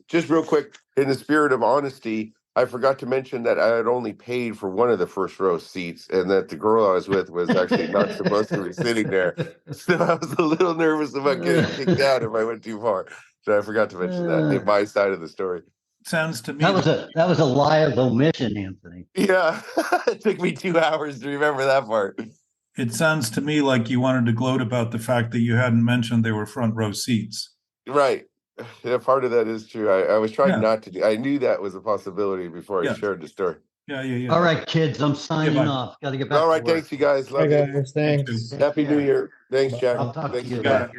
just real quick, in the spirit of honesty, I forgot to mention that I had only paid for one of the first row seats, and that the girl I was with was actually not supposed to be sitting there. So I was a little nervous about getting kicked out if I went too far. So I forgot to mention that in my side of the story. Sounds to me that was a lie of omission, Anthony. Yeah, it took me 2 hours to remember that part. It sounds to me like you wanted to gloat about the fact that you hadn't mentioned they were front row seats. Right. Yeah, part of that is true. I was trying not to do. I knew that was a possibility before I shared the story. Yeah. All right, kids, I'm signing off. Got to get back. All right, to work. thanks, you guys. Love Hey you. guys, thanks. Happy New Year. Thanks, Jack. I'll talk Thanks, to you. guys.